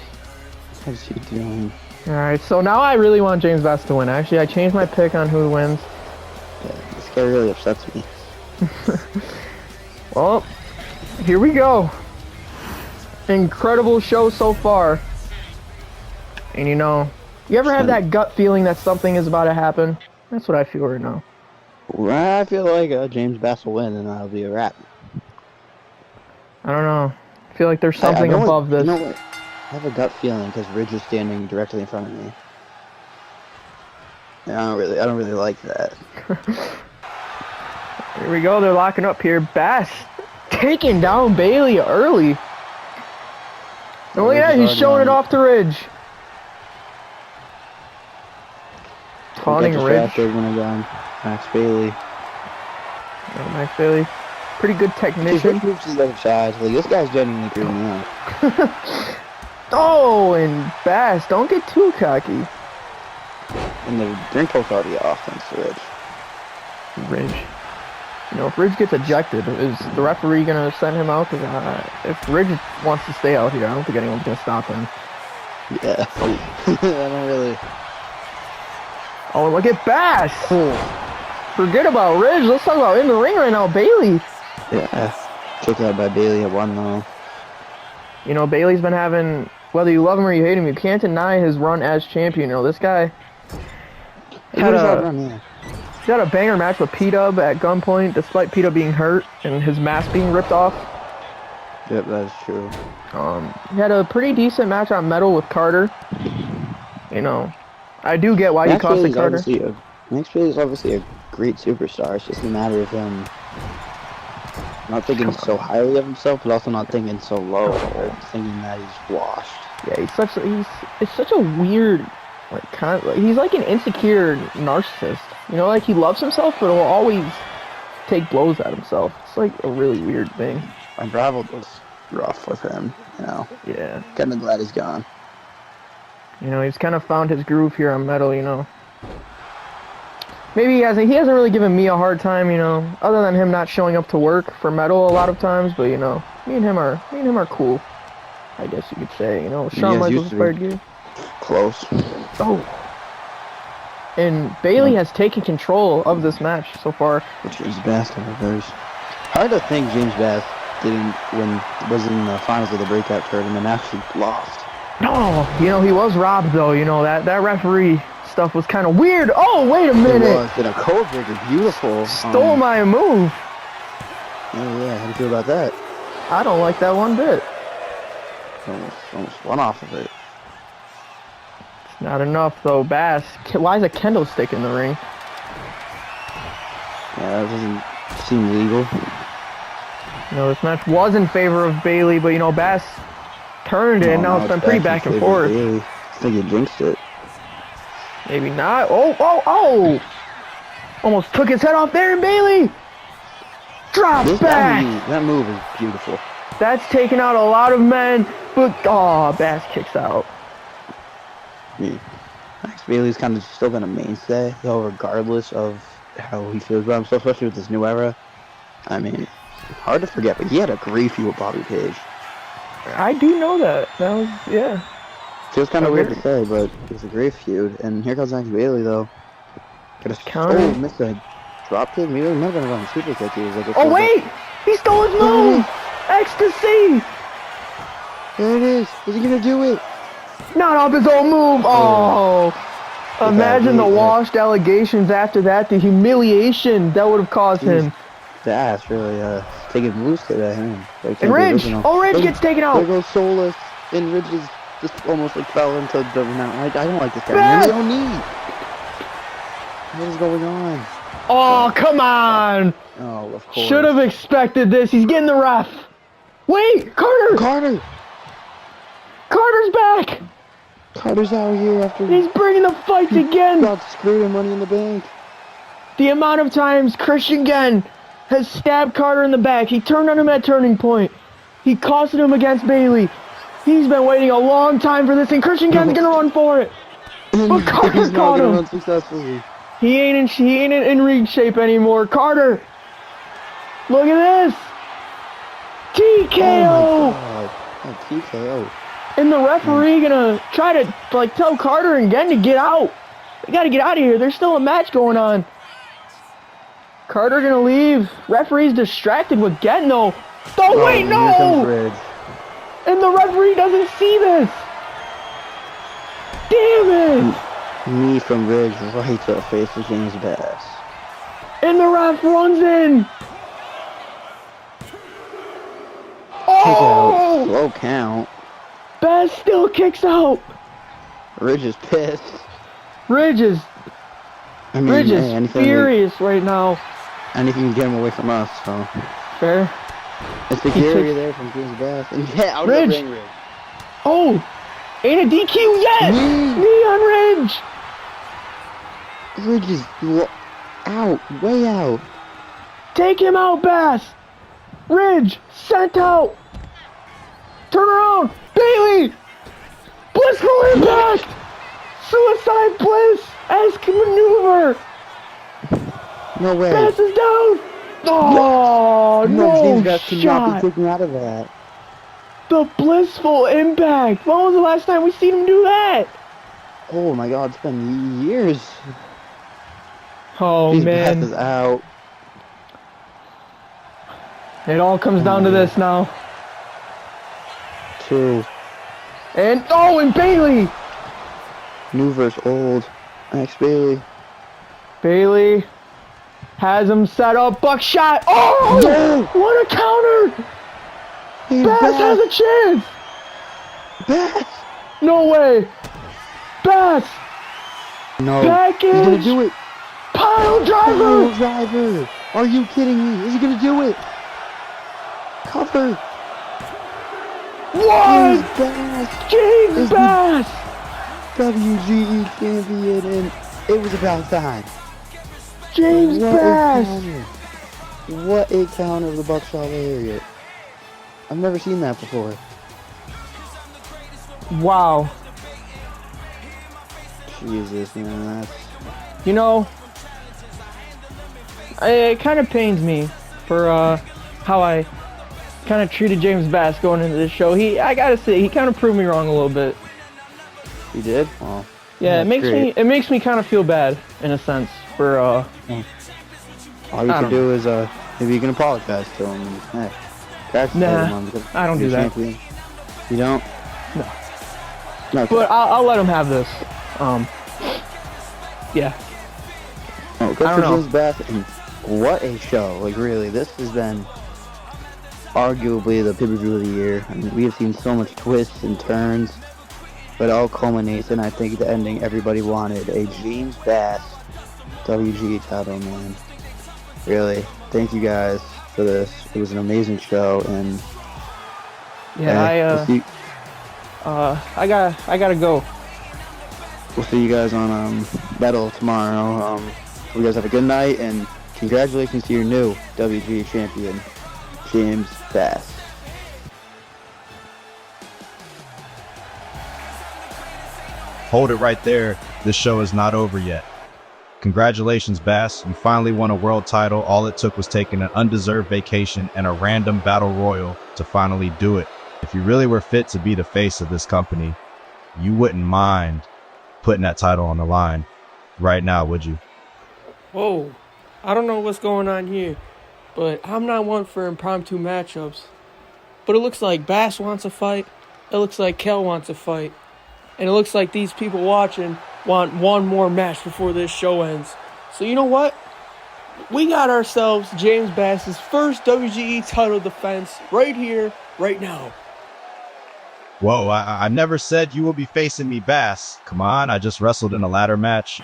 S4: How's he doing?
S1: Alright, so now I really want James Bass to win. Actually, I changed my pick on who wins.
S4: Yeah, this guy really upsets me.
S1: Well, here we go. Incredible show so far. And you know, you ever have that gut feeling that something is about to happen? That's what I feel right now.
S4: I feel like James Bass will win, and that'll be a wrap.
S1: I don't know. I feel like there's something above this.
S4: You know what? I have a gut feeling because Ridge is standing directly in front of me. Yeah, I don't really like that.
S1: Here we go. They're locking up here. Bass taking down Bailey early. And look at that. He's showing it off to Ridge. Taunting Ridge.
S4: Max Bailey.
S1: Max Bailey. Pretty good technician.
S4: Moves to the other side. Like, this guy's genuinely creeping me out.
S1: Oh, and Bass, don't get too cocky.
S4: And the drink poke's already off, thanks to Ridge.
S1: Ridge. You know, if Ridge gets ejected, is the referee going to send him out? Because if Ridge wants to stay out here, I don't think anyone's going to stop him.
S4: Yeah. I don't really...
S1: Oh, look at Bass! Forget about Ridge. Let's talk about in the ring right now, Bailey.
S4: Yeah. Kicked out by Bailey at 1-0.
S1: You know, Bailey's been having, whether you love him or you hate him, you can't deny his run as champion. You know, this guy had a banger match with P-Dub at gunpoint, despite P-Dub being hurt and his mask being ripped off.
S4: Yep, that's true.
S1: He had a pretty decent match on Metal with Carter. You know, I do get why he costed Carter.
S4: Max Bailey is obviously a great superstar. It's just a matter of him not thinking so highly of himself, but also not thinking so low, or thinking that he's washed.
S1: Yeah, it's such a weird, like, he's like an insecure narcissist. You know, like he loves himself, but will always take blows at himself. It's like a really weird thing.
S4: Unraveled was rough with him, you know.
S1: Yeah.
S4: Kind of glad he's gone.
S1: You know, he's kind of found his groove here on Metal, you know. Maybe he hasn't really given me a hard time, you know, other than him not showing up to work for Metal a lot of times, but you know, me and him are cool. I guess you could say, you know, Shawn Michaels inspired you.
S4: Close.
S1: Oh. And Bailey has taken control of this match so far.
S4: James Bass got reversed. Hard to think James Bass was in the finals of the breakout tournament and actually lost.
S1: No, you know, he was robbed though. You know, that referee stuff was kind of weird. Oh, wait a minute.
S4: It was. And a code breaker, beautiful.
S1: Stole my move.
S4: Yeah, how do you feel about that?
S1: I don't like that one bit.
S4: Almost went off of it.
S1: It's not enough though, Bass. Why is a kendo stick in the ring?
S4: Yeah, that doesn't seem legal.
S1: You know, this match was in favor of Bailey, but you know, Bass turned it, and now it's been pretty back and forth.
S4: I think he jinxed it.
S1: Maybe not. Oh! Almost took his head off there, and Bailey drops back.
S4: That move is beautiful.
S1: That's taken out a lot of men, but Bass kicks out.
S4: Yeah. Max Bailey's kind of still been a mainstay, though, regardless of how he feels about himself, especially with this new era. I mean, hard to forget, but he had a great feud with Bobby Page.
S1: I do know that. That was, yeah.
S4: Feels kind of weird to say, but it was a great feud. And here comes Max Bailey, though. Got a
S1: counter.
S4: Oh, missed a drop kick. Maybe I'm not going to run a super kick. He was like,
S1: oh, wait! He stole his move! Ecstasy!
S4: There it is. Is he going to do it?
S1: Not off his own move! Oh! Imagine the washed allegations after that, the humiliation that would have caused him.
S4: That's really taking moves today, man.
S1: And Ridge! Oh, Ridge gets taken out!
S4: There goes Solus, and Ridge just almost like fell into the I don't like this guy. Really don't need. What is going on?
S1: Oh, come on!
S4: Oh, of course.
S1: Should have expected this. He's getting the ref. Wait, Carter! Carter's back!
S4: Carter's out here after
S1: he's bringing the fights again.
S4: Got screwed in Money in the Bank.
S1: The amount of times Christian Genn has stabbed Carter in the back. He turned on him at Turning Point. He costed him against Bailey. He's been waiting a long time for this, and Christian Genn's gonna run for it. But Carter caught him.
S4: Run successfully.
S1: He ain't in ring shape anymore. Carter, look at this. TKO.
S4: Oh my God. TKO.
S1: And the referee gonna try to like tell Carter and Genn to get out. They gotta get out of here. There's still a match going on. Carter gonna leave. Referee's distracted with Genn though. Oh wait, no! And the referee doesn't see this. Damn it!
S4: Knee from Ridge right to the face of James Bass.
S1: And the ref runs in.
S4: Kick out. Slow count.
S1: Bass still kicks out.
S4: Ridge is pissed.
S1: Ridge is furious right now.
S4: Anything to get him away from us, so.
S1: Fair.
S4: It's the security there from James Bass. And yeah, out
S1: Ridge.
S4: of the ring, Ridge.
S1: Oh, ain't a DQ yet. Knee on Ridge.
S4: Ridge is out, way out.
S1: Take him out, Bass. Ridge sent out. Turn around, Bailey. Blissful impact. Suicide Bliss-esque maneuver.
S4: No way.
S1: Bass is down. Oh, no
S4: James Bass cannot
S1: shot.
S4: be taken out of that.
S1: The blissful impact. When was the last time we seen him do that?
S4: Oh my God, it's been years.
S1: Oh,
S4: James
S1: man.
S4: Bass is out.
S1: It all comes down to this now.
S4: 2.
S1: And Bailey.
S4: New versus old. Max Bailey.
S1: Bailey has him set up. Buckshot. Oh!
S4: No!
S1: What a counter! Bass has a chance.
S4: Bass!
S1: No way. Bass.
S4: No.
S1: Package.
S4: He's gonna do it.
S1: Pile driver.
S4: Pile driver. Are you kidding me? Is he gonna do it? Cover.
S1: What?
S4: Bass.
S1: James Bass.
S4: WGE champion, and it was about time.
S1: James Bass.
S4: What a counter of the Buckshot Lariat. I've never seen that before.
S1: Wow.
S4: Jesus, man, that's...
S1: You know, it kind of pains me for how I kind of treated James Bass going into this show. I gotta say, he kind of proved me wrong a little bit.
S4: He did? Well,
S1: Yeah,
S4: That's
S1: it makes me kind of feel bad in a sense for
S4: All you
S1: I
S4: can
S1: don't
S4: do is maybe you can apologize to him. And, hey, congratulate him because
S1: I don't
S4: you're
S1: do that.
S4: champion. You don't?
S1: No.
S4: No.
S1: But I'll let him have this. Yeah.
S4: No, good
S1: I
S4: for
S1: don't know.
S4: James Bass, and what a show! Like really, this has been arguably the pay-per-view of the year. I mean, we have seen so much twists and turns, but it all culminates in I think the ending everybody wanted: a James Bass WGE title, man. Really, thank you guys for this. It was an amazing show, and
S1: Yeah,
S4: we'll see.
S1: I gotta go.
S4: We'll see you guys on Battle tomorrow. You guys have a good night, and congratulations to your new WGE champion, James Bass.
S5: Hold it right there. This show is not over yet. Congratulations, Bass. You finally won a world title. All it took was taking an undeserved vacation and a random battle royal to finally do it. If you really were fit to be the face of this company, you wouldn't mind putting that title on the line right now, would you?
S1: Whoa, I don't know what's going on here, but I'm not one for impromptu matchups. But it looks like Bass wants a fight, it looks like Kel wants a fight, and it looks like these people watching want one more match before this show ends. So you know what? We got ourselves James Bass's first WGE title defense right here, right now.
S5: Whoa, I never said you will be facing me, Bass. Come on, I just wrestled in a ladder match.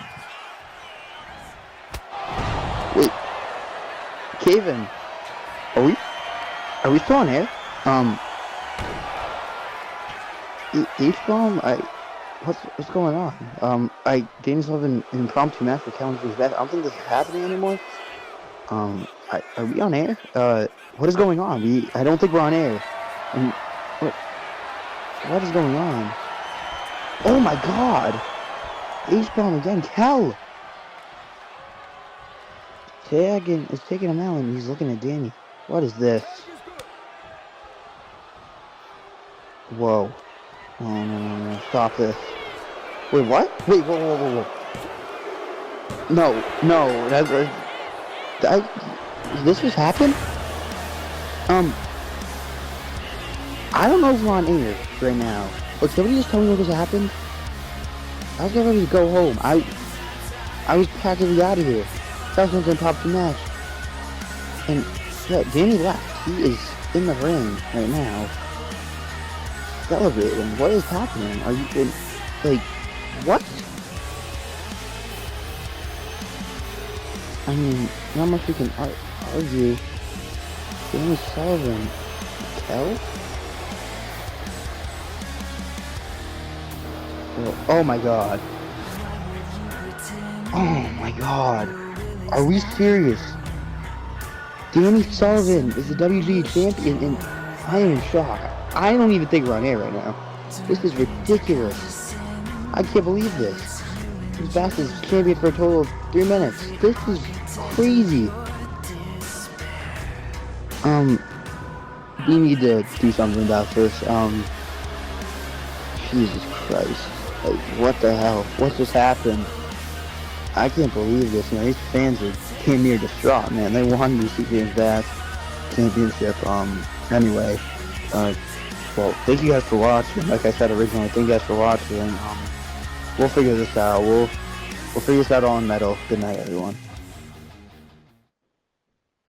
S4: Wait, Kevin, are we still on air? H-bomb, what's going on? Danny's having an impromptu match with Calvin James Bass. I don't think this is happening anymore. Are we on air? What is going on? I don't think we're on air. What is going on? Oh my God! H-bomb again, Kel! Tagging is taking him out and he's looking at Danny. What is this? Whoa. Oh, no. Stop this. Wait, what? Wait, whoa. No. This just happened? I don't know if we're on air right now. But somebody just tell me what just happened? I was getting ready to go home. I was practically out of here. That was gonna pop the match. And yeah, Danny left. He is in the ring right now. Celebrating. What is happening? Are you in, like, what? I mean, not much we can argue. Danny Sullivan. Kel? Oh my God. Oh my God. Are we serious? Danny Sullivan is the WGE champion and I am in shock. I don't even think we're on air right now. This is ridiculous. I can't believe this. James Bass is champion for a total of 3 minutes. This is crazy. We need to do something about this. Jesus Christ. Like, what the hell? What just happened? I can't believe this, man. These fans are damn near distraught, man. They wanted to see James Bass championship. Anyway, well, thank you guys for watching. Like I said originally, thank you guys for watching. We'll figure this out. We'll figure this out on Metal. Good night, everyone.